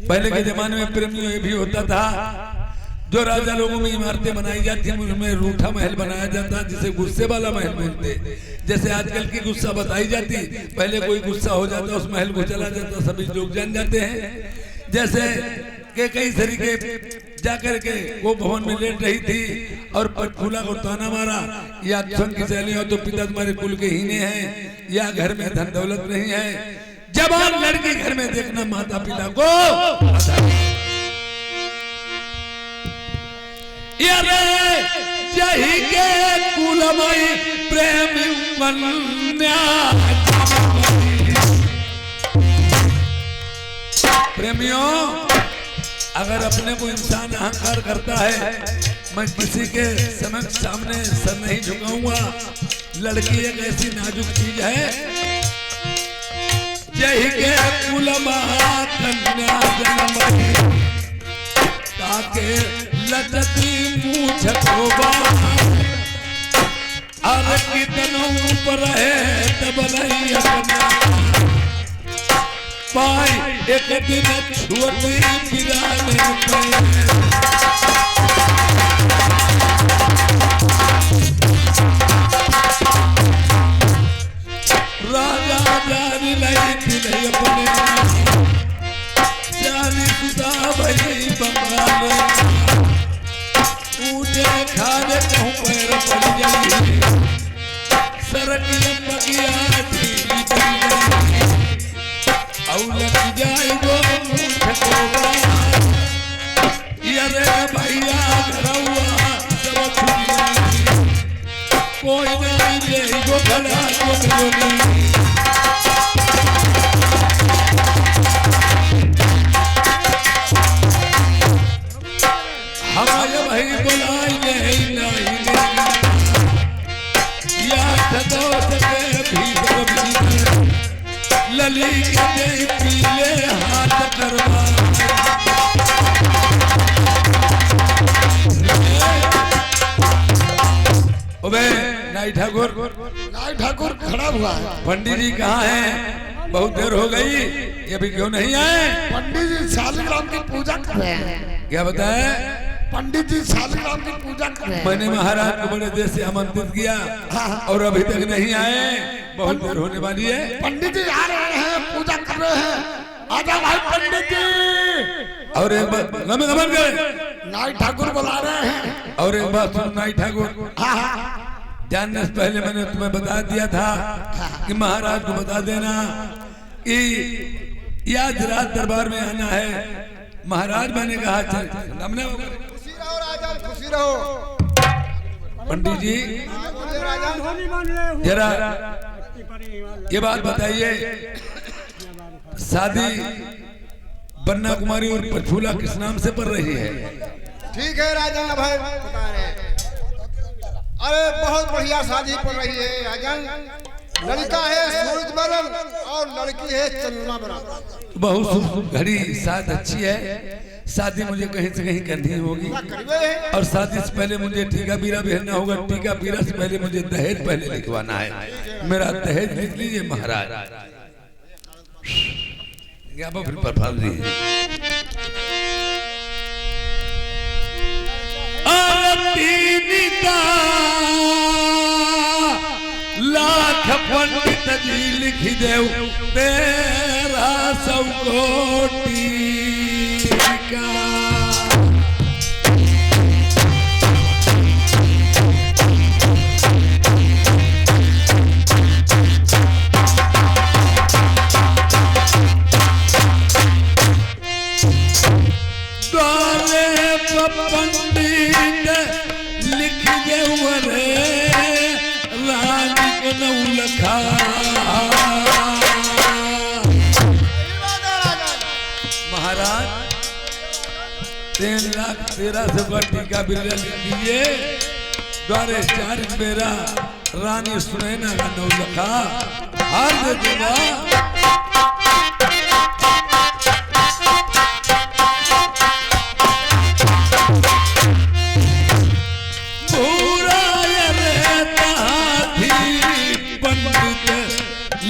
पहले के जमाने में प्रेमियों भी होता था जो राजा लोगों में इमारतें बनाई जाती उनमें रूठा महल बनाया जाता जिसे गुस्से वाला महल बोलते। जैसे आजकल की गुस्सा बताई जाती पहले कोई गुस्सा हो जाता उस महल को चला जाता सभी लोग जान जाते हैं। जैसे के कई तरीके जाकर के वो भवन में लेट रही थी और पटफूला को ताना मारा या संग की सहेली हो तो पिता तुम्हारे कुल के हीने हैं या घर में धन दौलत नहीं है। जवान लड़की घर में देखना माता पिता को यही के कुलमय प्रेम कन्या प्रेमियों अगर अपने को इंसान अहंकार करता है मैं किसी के सामने सर नहीं झुकाऊंगा। लड़की एक ऐसी नाजुक चीज है जय के कुल कन्या जन्म ताके लटकी मूछ खोबा अरे कितनों ऊपर है तब नहीं अपना पाई एक दिन छुअती बिराने राजा जानी नहीं दिले अपने जानी सुधा भई बंगाल ऊँचे खाने कहूँ पैर पड़ जाए सरक बगिया ढीली पड़ जाए औलत जाएगो यारे भैया घरवा सब कोई नहीं लेगो घड़ा को हमारे भाई बुलाई नहीं या ठदो सके भीतर लली के पीले हाथ करवा ओबे नाई ठाकुर खड़ा हुआ है। पंडित जी कहाँ हैं? बहुत देर हो गई ये भी क्यों नहीं आए? पंडित जी शालिग्राम की पूजा कर रहे हैं। क्या बताए? पंडित जी शालिग्राम की पूजा कर रहे हैं। मैंने महाराज को बड़े देर से आमंत्रित किया और अभी तक नहीं आए। बहुत देर होने वाली है। पंडित जी आ रहे हैं पूजा कर रहे हैं आजा भाई पंडित जी। और एक बात गमन गमन करे नाई ठाकुर बुला रहे हैं। और एक बात सुन नाई ठाकुर, हाँ हाँ जानने से पहले मैंने तुम्हें बता दिया था कि महाराज को बता देना कि आज रात दरबार में आना है। महाराज मैंने कहा चल हमने खुशी रहो राजन, खुशी रहो। पंडित जी जरा ये बात बताइए, शादी बन्ना कुमारी और प्रफुल्ला किस नाम से पड़ रही है? ठीक है राजन भाई बता रहे हैं। अरे बहुत बढ़िया शादी पड़ रही है राजन। लड़का है सूरज बरन और लड़की है चंद्रमा बरन। बहुत घड़ी साथ अच्छी है। शादी मुझे कहीं से कहीं करनी होगी और शादी से पहले मुझे टीका पीरा पहनना होगा। टीका पीरा से पहले मुझे दहेज पहले लिखवाना है। मेरा दहेज लिख लीजिए महाराज। फिर प्रफल लाख पंडित जी लिख देव तेरा सौ कोटि का। पंडित लिख देव रे रानी को नौ लखा। महाराज 3,13,000 का टीका बिल लीजिए। द्वारे 4 मेरा रानी सुनैना का 9 लखा हार दे दूंगा।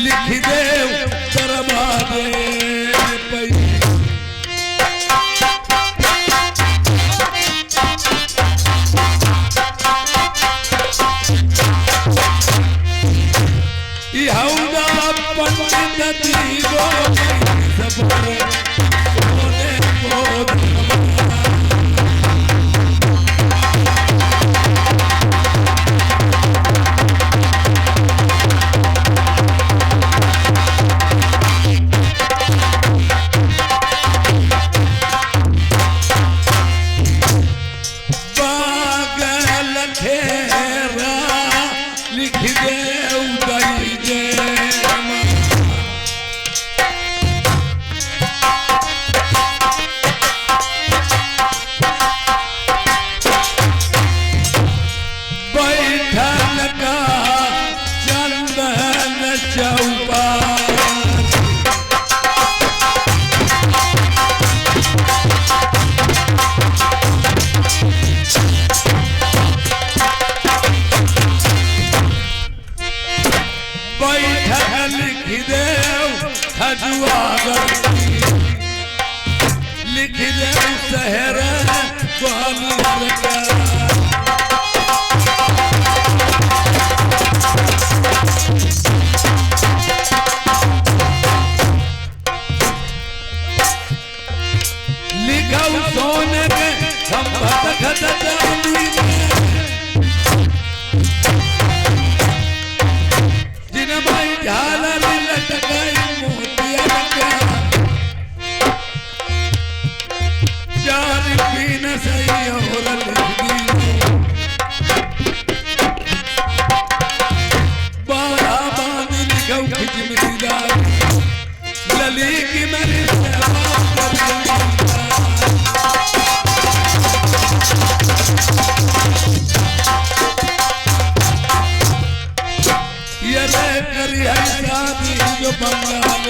लिख देव दरबारे पंडित दीवो सब लिख दे शहर लिखा सोने के जिन भाई झालर लटकाई सही बारा बांध लिखा लली की मेरी ये करी है शादी जो बंगाल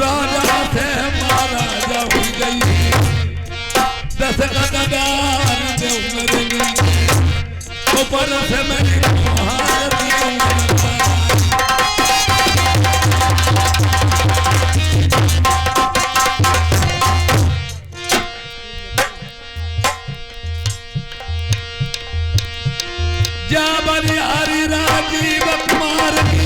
राजा से महाराजा हुई गई। 10 कददार ऊपर से मेरी जा बलिहारी राजीव कुमार की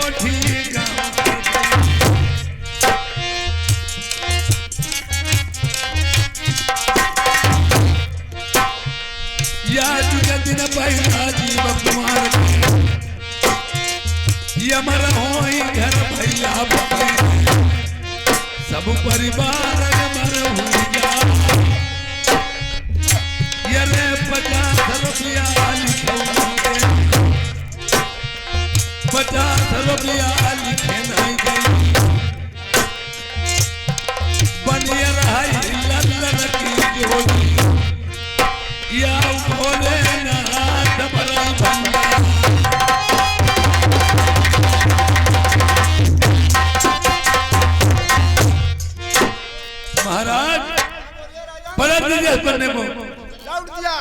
कोठी गाँव याद के दिन पहला जीवन तुम्हारे यमर होई घर भैया सब परिवार यमर हुई जा ये रे 50 रुपया लिखे 50 रुपया लिखे नहीं गई बनिया रही लल्लन की जोड़ी या भोले नाथ बड़ा भंडार महाराज पलट दीजिए पन्ने को लौट दिया।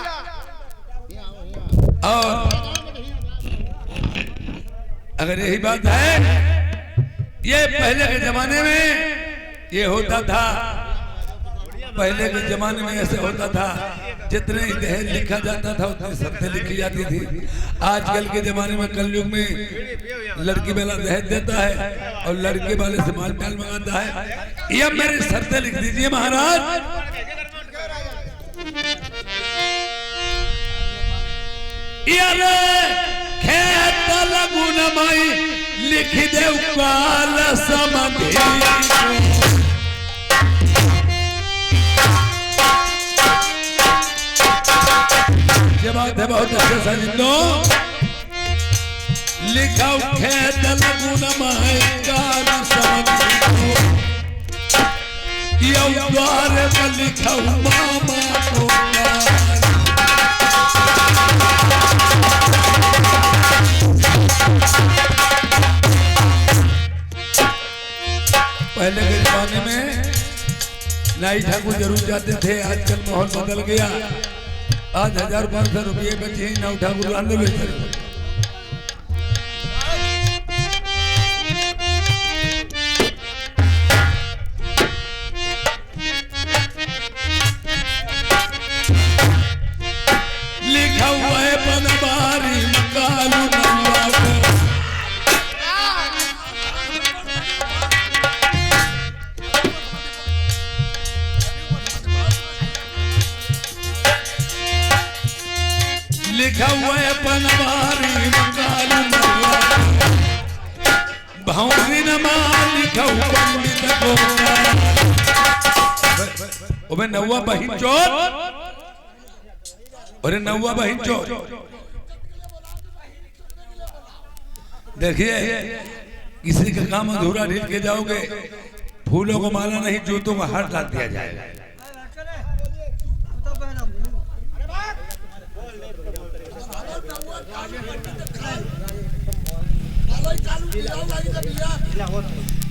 और अगर यही बात है ये पहले के जमाने में ये होता था पहले के जमाने में ऐसे होता था जितने दहेज लिखा जाता था उतनी शर्तें लिखी जाती थी आजकल के जमाने में कलयुग में लड़की वाला दहेज देता है और लड़के वाले से माल माल मंगाता है ये मेरी शर्तें लिख दीजिए महाराज यारे खेत लगुन माई लिख दे काल समधी ये बात है बहुत अच्छे सजिंदो लिखा खेत लगुन माई काल समधी ये द्वार में लिखा मामा को पहले के जमाने में नाई ठाकुर जरूर जाते थे आजकल माहौल बदल गया आज 1500 रुपये बचे ही नाई ठाकुर आंदे बेचते लिखा हुआ है बनबारी कालू लिखा हुआ है बनबारी कालू भावनी नमा लिखा हुआ पंडित गोपाल ओबे नौवा बहिन चोर अरे नौवा बहिन चोर देखिए किसी का काम अधूरा ढील के जाओगे फूलों को माला नहीं जूतों को हाथ डाल दिया जाएगा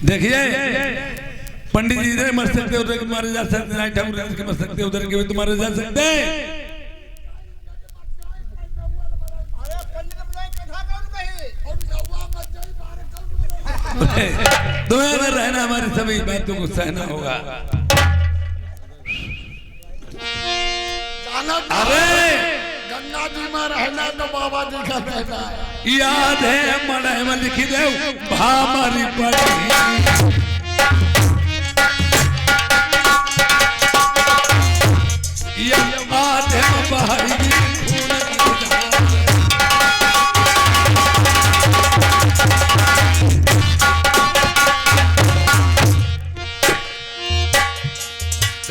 देखिए पंडित जी इधर मर सकते उधर के मारे जा सकते नाई ठाकुर इधर के मर सकते उधर के भी तुम्हारे जा सकते दुनिया में रहना हमारी सभी बातों को सहना होगा अरे गंगा जी में रहना तो बाबा जी का रहना है याद है मड़े में लिखी दे भामारी पड़ी याद है बहाई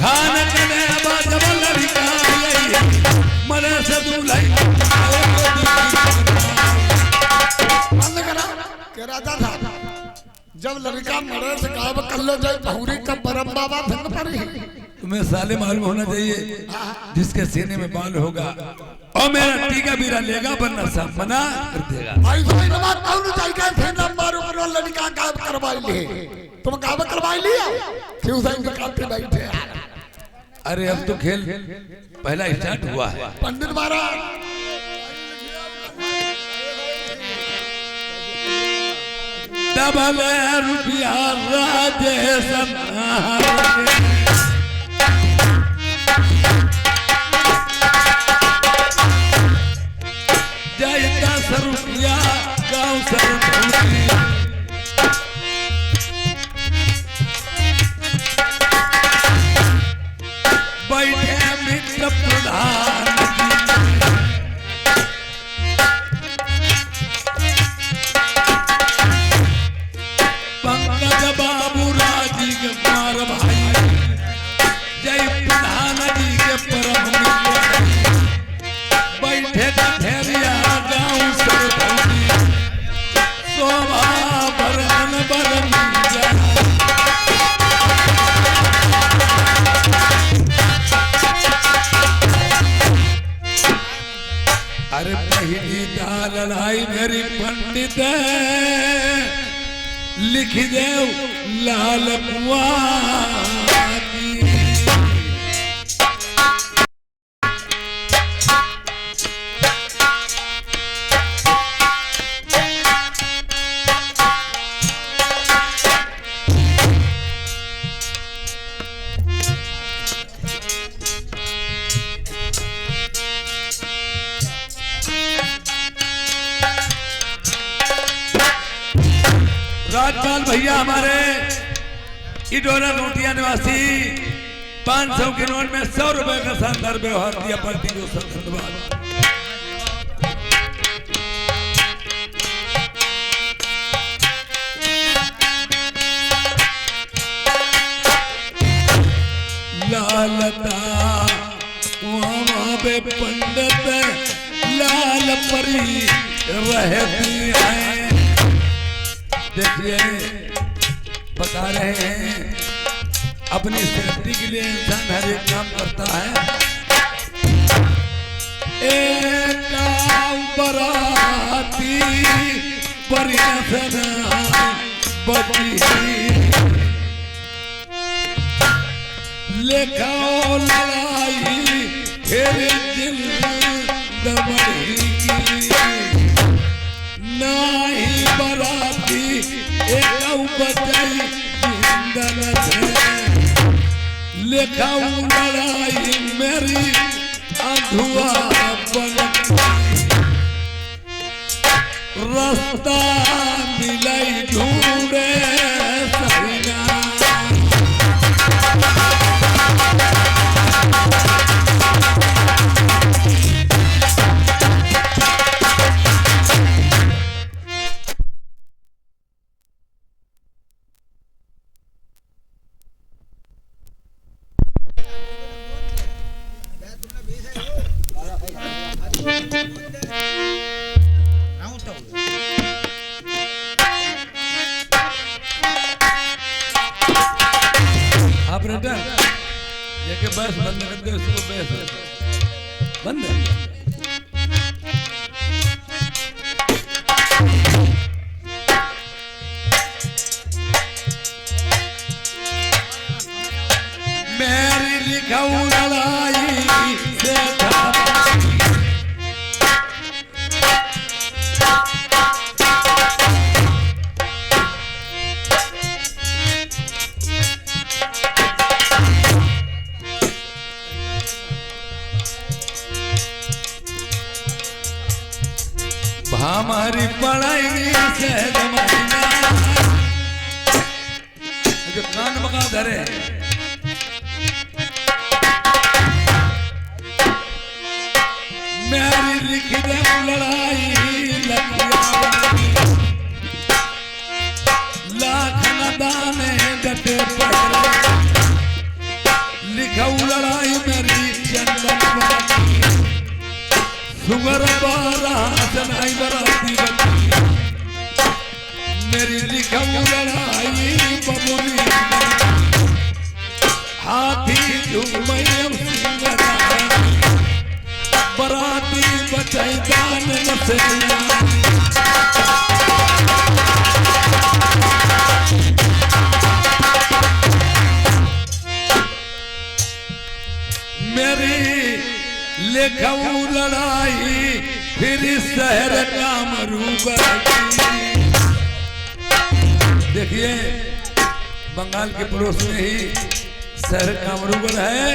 खान कने आवाज वाली का मरे से दूल्हा के राजा था जब लड़का मरे से गायब कर लो जाए बहुरी का परम बाबा धन पड़ी तुम्हें साले मालूम होना चाहिए जिसके सीने में बाल होगा और मेरा टीका बीरा लेगा वरना सब मना कर देगा भाई भाई नमाज कौन जाएगा फिर नंबर ऊपर लड़का गायब करवाई ले तुम गायब करवाई लिया क्यों सही काटे बैठे अरे अब तो खेल पहला स्टार्ट हुआ है पंडित महाराज डबल रुपया राजेश जय 10 रुपया गाँव सर लड़ाई मेरी पंडित लिख दे लाल कुआं की। राजपाल भैया हमारे इडोरा रोटिया निवासी 500 के नोट में 100 रुपए का शानदार व्यवहार दिया पड़ती जो धन्यवाद। लालता वहाँ पे पंडित लाल परी रहती है। देखिए बता रहे हैं अपनी सेफ्टी के लिए इंसान हर एक काम करता है। एक बराती बची लेखाओ लड़ाई फिर नहीं बराती लेखाऊ लड़ाई मेरी अधुआ रास्ता मिलाई ढूंढे सहीना। ऑपरेटर ये के बस बंद कर दे उसको बस बंद। मेरी लिखाऊ लड़ाई से हमारी पढ़ाई से जो कान बगा धरे मेरी लिखी दे लड़ाई लाख नदाने डटे लिखाऊ लड़ाई मेरी चंदन सुगर बारा सनाई बराती मेरी लिखाऊ लड़ाई बबुनी हाथी झूमैया बराती बचाई दान नसेला। मेरी लेखाऊ लड़ाई फिर शहर कामरूगर की। देखिए बंगाल के पड़ोस में ही शहर कामरूगर है।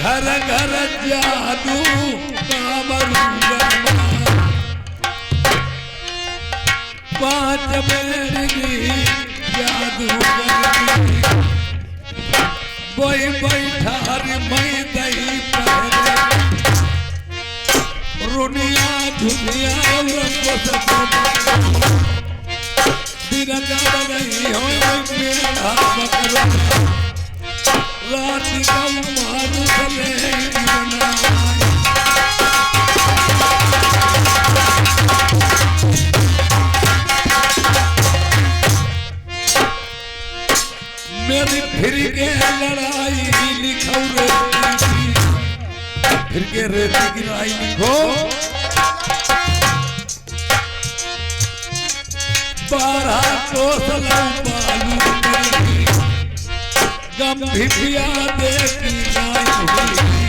घर घर जादू कामरूगर 5 बेरगी जादू कोई बैठा रे मैं दही रुनिया झुनिया रंगो सको बिना का नहीं हो मेरा बकरा रात का मारू चले बिना मेरी फिर के लड़ाई लिखो रे फिर के रेती की लड़ाई लिखो बारह कोसला बालू करी गम भिपिया देखी नाई हुई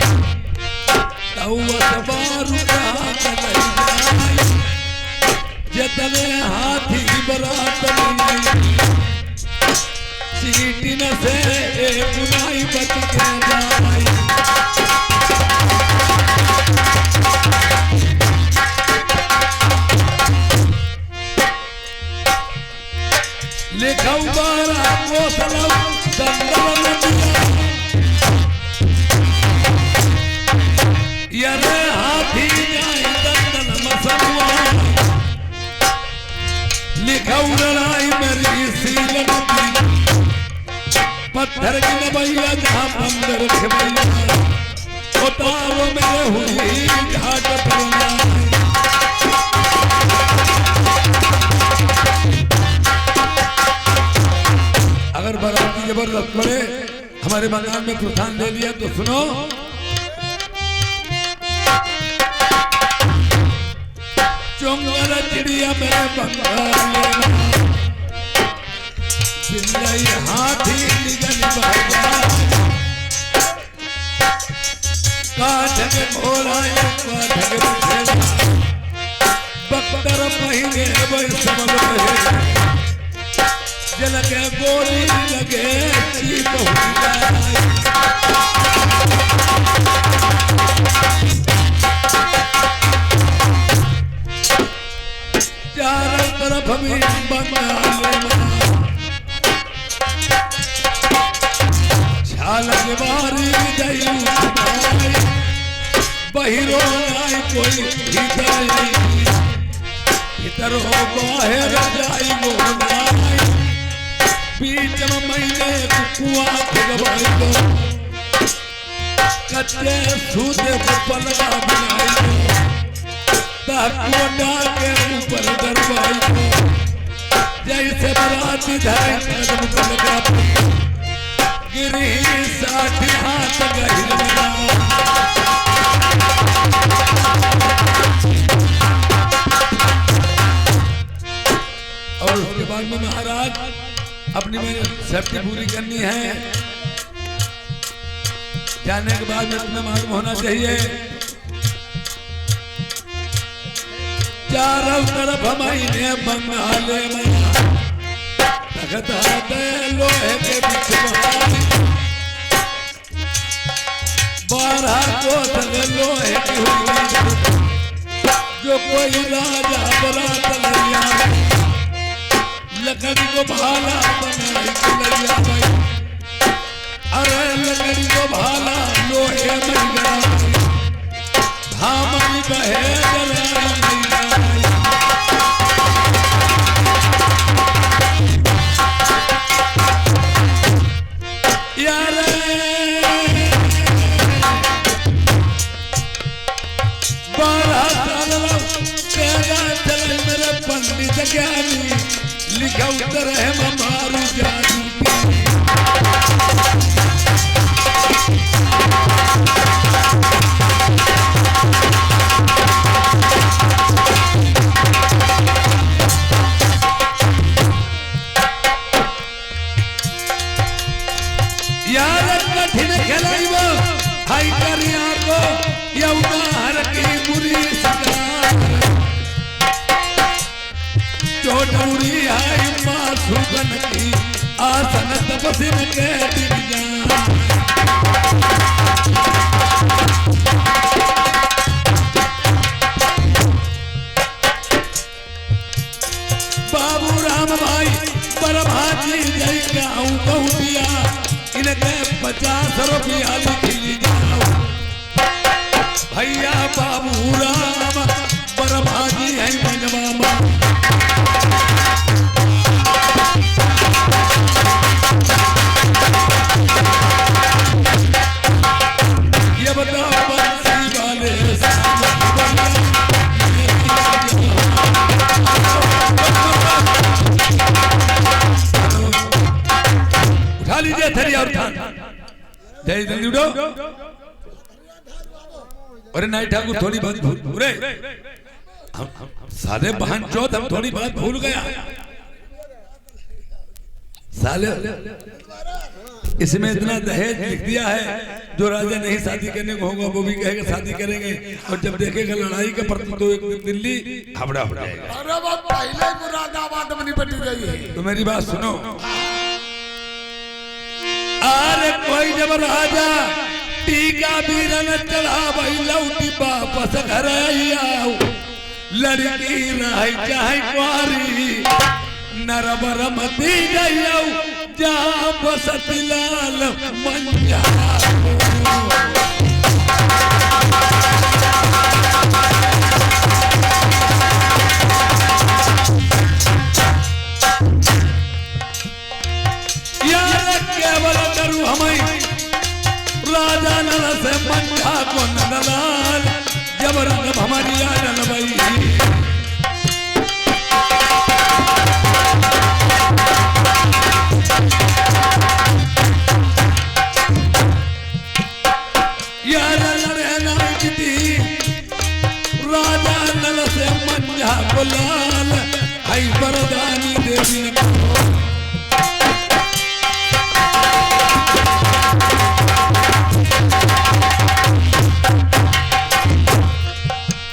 तौवत बारू कहा कलई जाई जतने हाथी बरात नहीं चीटी न से एक नाई बच के जाई लिखा बारा कोसला दंडल नदिया यरे हाथी जाए दंडल मसमुआ लिखा लड़ाई मेरी सीलन की पत्थर की नबैया जहाँ बंदर खबैया उतारो मेरे हुई घाट पर अगर बराती जबरदस्त पड़े हमारे मकान में प्रस्थान ले लिया तो सुनो चुंगल चिड़िया मेरे बंगाल चिल्लाई हाथी निगल बहगा काठ के घोड़ा काठ के बखेड़ा बख्तर पहिने वैष्णव रहे जल के गोली लगे चीप हो जाए चारों तरफ में बंगाल छालक बारी दयू बहिरो नाई कोई हिदाई इधर हो बाहर जाई वो नाई बीच में महीने कुआ भगवाई को कच्चे सूदे को पलड़ा बनाई को ताकुआ के ऊपर दरबाई को जैसे बराती धाय कदम पलड़ा गिरी 60 हाथ गहिर मिला और उसके बाद में महाराज अपनी मैंने सेफ्टी पूरी करनी है जाने के बाद में तुम्हें मालूम होना चाहिए चारों तरफ हमारे बंगाले में तखत हाथे लोहे के बिछवाई 12 कोसल लोहे की हुई जो कोई राजा बरात ले आए लकड़ी को भाला बनाई कलैया भाई अरे लकड़ी को भाला लोहे में गड़ाई धामनी बहे जलाई यार मेरे पंडित ज्ञानी लिखा उतर है मारू जादू यार कठिन खिलाई वो हाई करिया को यौना हर की बुरी चोटौरी आई माँ सुगन की आसन तपसिन के दिन बाबू राम भाई बरभाजी जय गाँव बहुटिया इनके 50 रुपया लिखी जाओ भैया बाबू राम बरभाजी है मनवामा ये बताओ बंसी वाले उठा लीजिए थरी और थान जय जल्दी उठो अरे नाई ठाकुर थोड़ी बात भूल रे हम सारे बहन चौथ हम थोड़ी बात भूल गया साले इसमें इतना दहेज लिख दिया है, जो राजा नहीं शादी करने को होगा वो भी कहेगा शादी करेंगे, और जब देखेगा लड़ाई का प्रति तो एक दिल्ली हावड़ा हो जाएगा। अरे वो पहले मुरादाबाद में नहीं बटी गई है। तो मेरी बात सुनो, अरे कोई जब राजा टीका बीरा न चढ़ा भाई लौटी वापस घर आओ, लड़की रह चाहे कुआरी नरबरम दी जाओ, जहाँ बसत लाल मंजा। केवल करू हमें राजा नल से मंजा को नंदलाल, जबर हमारी आनल भाई राजा नल से मंजा को लाल, आई बरदानी देवी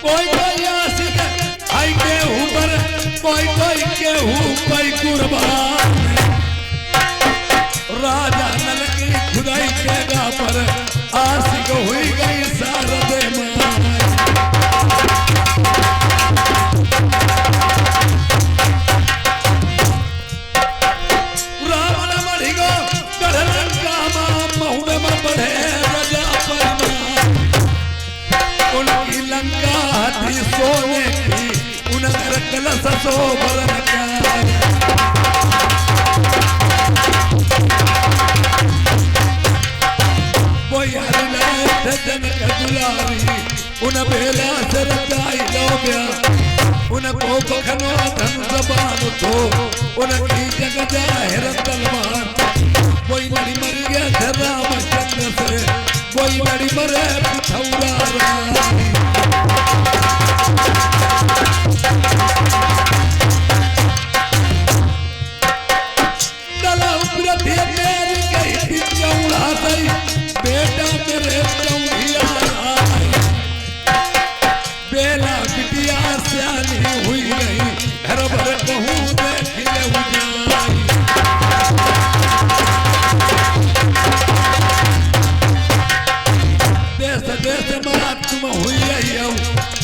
कोई कोई आशिक आई के ऊपर, कोई कोई के ऊपर कुर्बान, राजा नल की खुदाई के गा पर आशिक हुई गई शारदे मां। रावण मरी गो गढ़लंका मां, महुए में बढ़े राजा परमार, उनकी लंका थी सोने की, उनकर कलश शोभन का। कोई हरिनाथ जनक दुलारी, उन बेला से रचाई लो गया, उनको बखनो धन जबान थो, उनकी जग जाहिर तलवार। कोई लड़ी मर गया थे रामचंद्र से, कोई लड़ी मरे पिथौरा रानी। दला उपरथी मेरी गई थी चौड़ा सही, बेटा मेरे चौड़िया आई, बेला बिटिया सियानी हुई गई, घर भर कहूँ देखिए उजाई। देश देश महात्म हुई आऊ,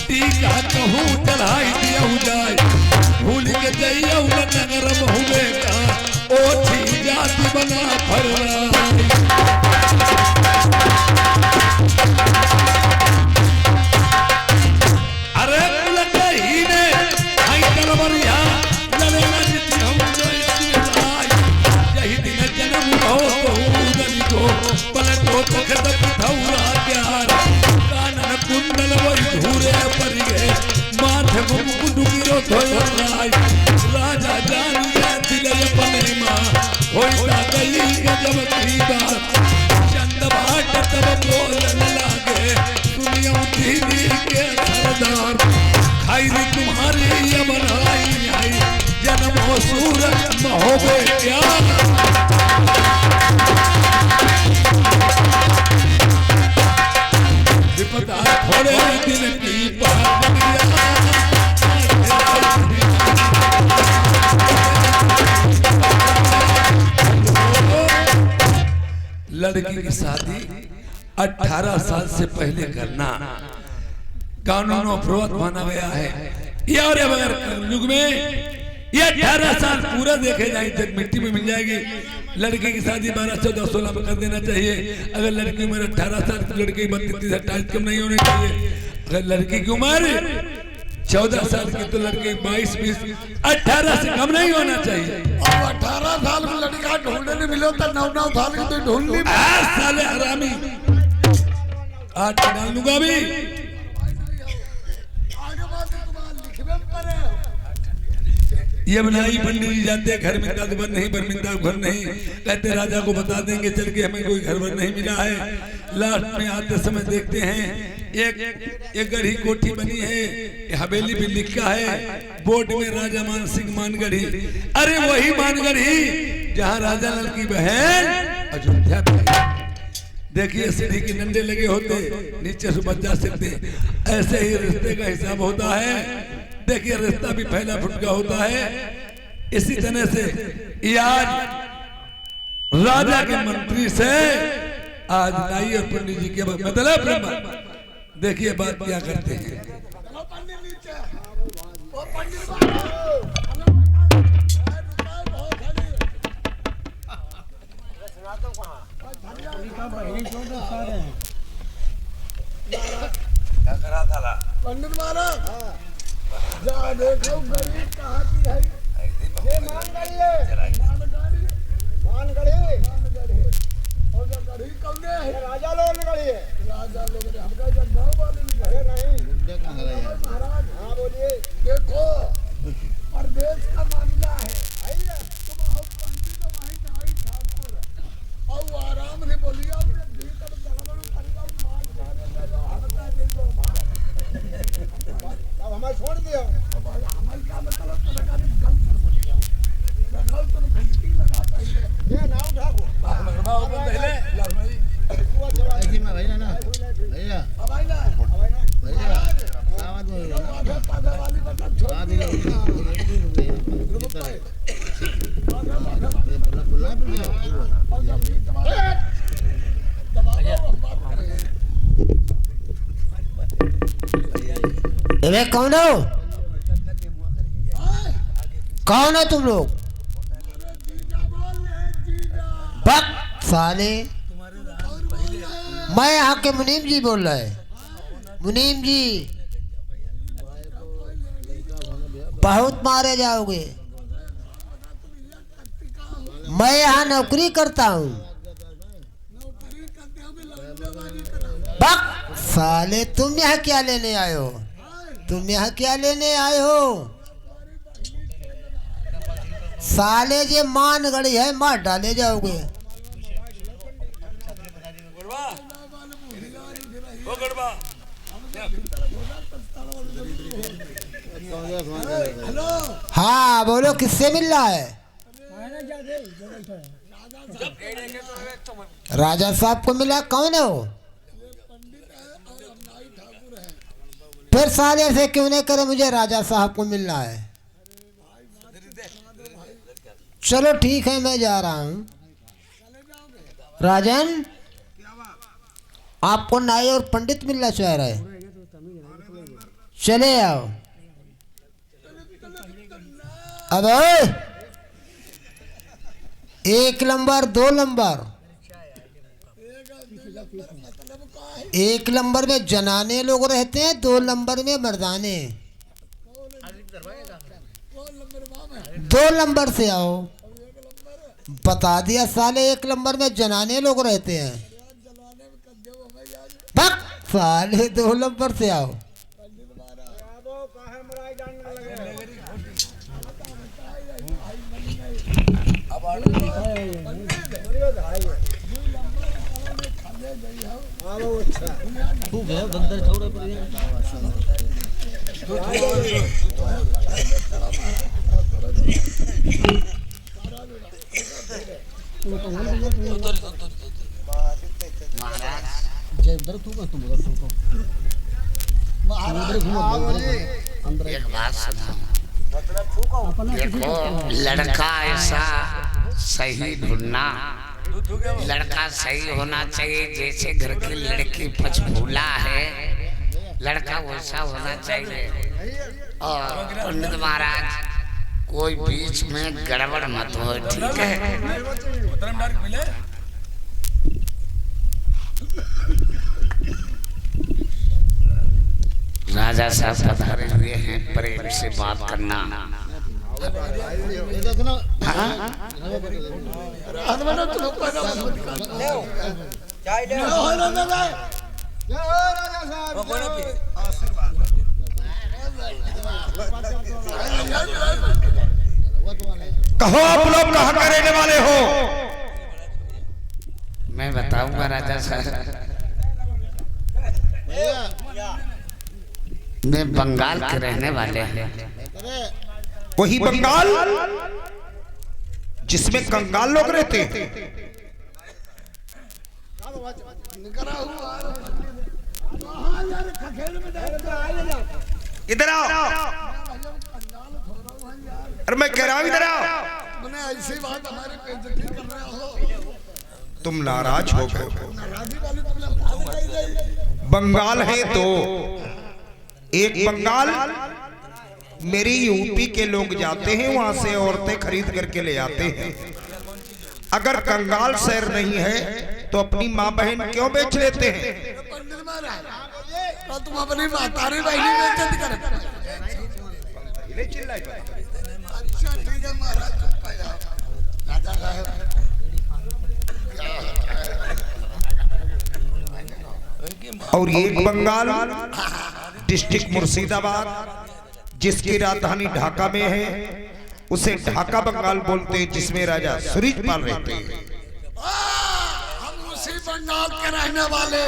टीका कहूँ चढ़ाई दिया जाए, भूल के जइया नगर बहुबे का, ओछी जाति बना फरवाई। अरे लगे ही ने आई तलवरिया लड़ेला जितनी हम जो इसकी लाई, यही दिन जन्म हो बहुदनी को पलटो तखत पिथौरा प्यार, कानन कुंडल वही धूरे पर गए, माथे मुकुट गिरो धोया राय, राजा जान गया दिल अपने माँ, होइता गई जब की बात, चंद भाट तब बोलन लागे, दुनिया दीदी के सरदार, खैर तुम्हारी ये बनाई आई, जन्म हो सूरत महोबे क्या। विपदा थोड़े दिन की बात लड़की की शादी 18 साल से पहले करना कानून अप्रोध माना गया है। ये और अगर युग में ये 18 साल पूरा देखे जाए तक मिट्टी में मिल जाएगी। लड़के की शादी 12, 14, 16 में कर देना चाहिए। अगर लड़की की उम्र 18 साल, लड़के की 32, 28 कम नहीं होनी चाहिए। अगर लड़की की उम्र 14 साल की तो लड़के 22, 20, 18 से कम नहीं होना चाहिए। अब 18 साल में लड़का ढूंढने नहीं मिलो तो 9 साल की तो ढूंढ ली। साले हरामी 8 डाल दूंगा भी। ये बनाई पंडित जी जाते हैं घर मिलता तो नहीं, बरमिंदा घर नहीं, कहते राजा को बता देंगे चल के हमें कोई घर वर नहीं मिला है। लास्ट में आते समय देखते हैं एक गढ़ी कोठी बनी है, हवेली भी लिखा है बोर्ड में राजा मान सिंह मानगढ़ी। अरे वही मानगढ़ी जहाँ राजा लाल की बहन अयोध्या में आई। देखिए सीढ़ी के डंडे लगे होते, नीचे से बच जा सकते। ऐसे ही रिश्ते का हिसाब होता है। देखिए रिश्ता भी फैला फुटका होता है। इसी तरह से ये आज राजा के मंत्री से आज नाई और पंडित जी के मतलब देखिए बात क्या करते हैं। पंडित महाराज जा देखो गरीब कहाँ की है। ये मानगढ़ी है, मानगढ़ी और जो गढ़ी कौन है? राजा लोग ने गढ़ी है। राजा लोग ने हमका जब गाँव वाले नहीं महाराज। हाँ बोलिए। देखो प्रदेश का मामला है, तुम पंडित वहीं नाई ठाकुर और आराम से बोलिए हमारे छोड़ दिया। हमारे क्या मतलब ये नाम ठाकुर अरे कौन हो? कौन हो तुम लोग? बक साले, मैं यहाँ के मुनीम जी बोल रहे हैं। मुनीम जी बहुत मारे जाओगे। मैं यहाँ नौकरी करता हूँ। बक साले, तुम यहाँ क्या लेने आए हो? तुम यहाँ क्या लेने आए हो? साले जे मान गड़ी है मार डाले जाओगे। हाँ बोलो, किससे मिल रहा है? राजा साहब को मिला। कौन है वो? फिर साले से क्यों नहीं करे, मुझे राजा साहब को मिलना है। चलो ठीक है, मैं जा रहा हूँ। राजन, आपको नाई और पंडित मिलना चाह रहे हैं, चले आओ। अब 1 नंबर 2 नंबर। 1 नंबर में जनाने लोग रहते हैं, 2 नंबर में मर्दाने। 2 नंबर से आओ। बता दिया साले, 1 नंबर में जनाने लोग रहते हैं। बक साले, 2 नंबर से आओ। एक बात सुनो, देखो लड़का ऐसा सही ढूंढना, लड़का सही होना चाहिए। जैसे घर की लड़की पचफूला है, लड़का वैसा होना चाहिए। और पंडित महाराज कोई बीच में गड़बड़ मत हो, ठीक है? राजा साहब पधारे हुए हैं, प्रेम से बात करना। कहो आप लोग कहाँ का रहने वाले हो? मैं बताऊंगा राजा साहब, मैं बंगाल के रहने वाले हैं। वही बंगाल जिसमें कंगाल लोग रहते हैं। इधर आओ, अरे मैं कह रहा हूं इधर आओ। मैंने ऐसी बात हमारी बेइज्जती कर रहे हो। तुम नाराज हो गए हो। नाराजी वाली तुमने बात कही। बंगाल है तो एक बंगाल मेरी यूपी के लोग जाते हैं, वहां से औरतें खरीद करके ले आते हैं। अगर कंगाल शहर नहीं है तो अपनी माँ बहन क्यों बेच लेते हैं? पंडित महाराज तो तुम अपनी मातारी बहनी बेइज्जती कर। अच्छा ठीक है महाराज, चुप हो जाओ। राजा साहब और एक बंगाल डिस्ट्रिक्ट मुर्शिदाबाद, जिसकी राजधानी ढाका में है, उसे ढाका बंगाल बोलते हैं, जिसमें राजा सूरजपाल रहते हैं। हम उसी बंगाल के रहने वाले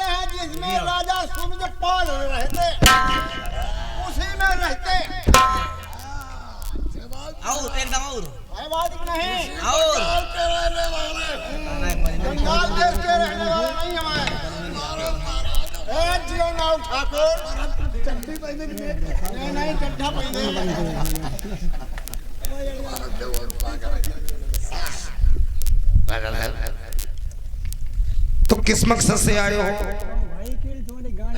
हैं जिसमें राजा सूरजपाल रहते, उसी में रहते। और एकदम और बात नहीं, और बंगाल के रहने वाले। बंगाल देश के रहने वाले नहीं हमारे। जियो नाव ठाकुर चड्डी पहने नहीं, चड्ढा पहने। तो किस मकसद से आए हो?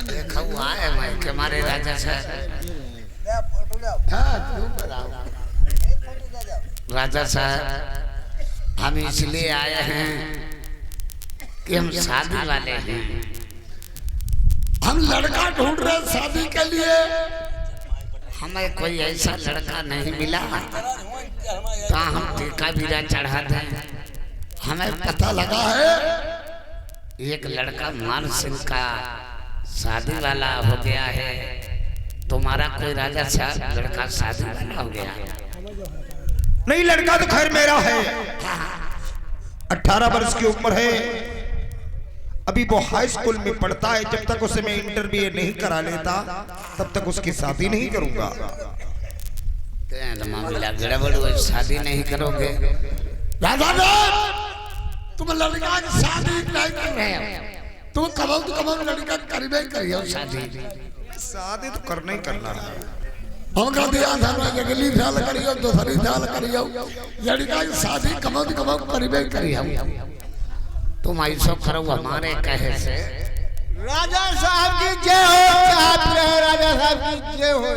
देखा हुआ है मैं कि हमारे राजा साहब, राजा साहब हम इसलिए आए हैं कि हम शादी वाले हैं। हम लड़का ढूंढ रहे हैं शादी के लिए। हमें कोई ऐसा लड़का नहीं मिला तो हम टीका बीरा चढ़ा दें। हमें पता लगा है एक लड़का मान सिंह का शादी वाला हो गया है। तुम्हारा कोई राजा साहब लड़का शादी वाला हो गया है? नहीं, लड़का तो खैर मेरा है, 18 वर्ष की उम्र है, अभी वो हाई स्कूल में पढ़ता है। जब तक उसे मैं इंटरव्यू नहीं करा लेता तब तक उसकी शादी नहीं करूंगा। मामला गड़बड़ हुआ, शादी नहीं करोगे? राजा साहब तुम लड़का की शादी नहीं कर रहे हो, तुम कमाओ लड़का करीब करियो शादी। शादी तो करना ही करना है। हम कहते हैं अगली साल करियो, दूसरी साल करियो, लड़का की शादी कमाओ करीब करियो। तुम ऐसा करो हमारे कहे से। राजा साहब की जय हो, चाहत रहे राजा साहब की जय हो।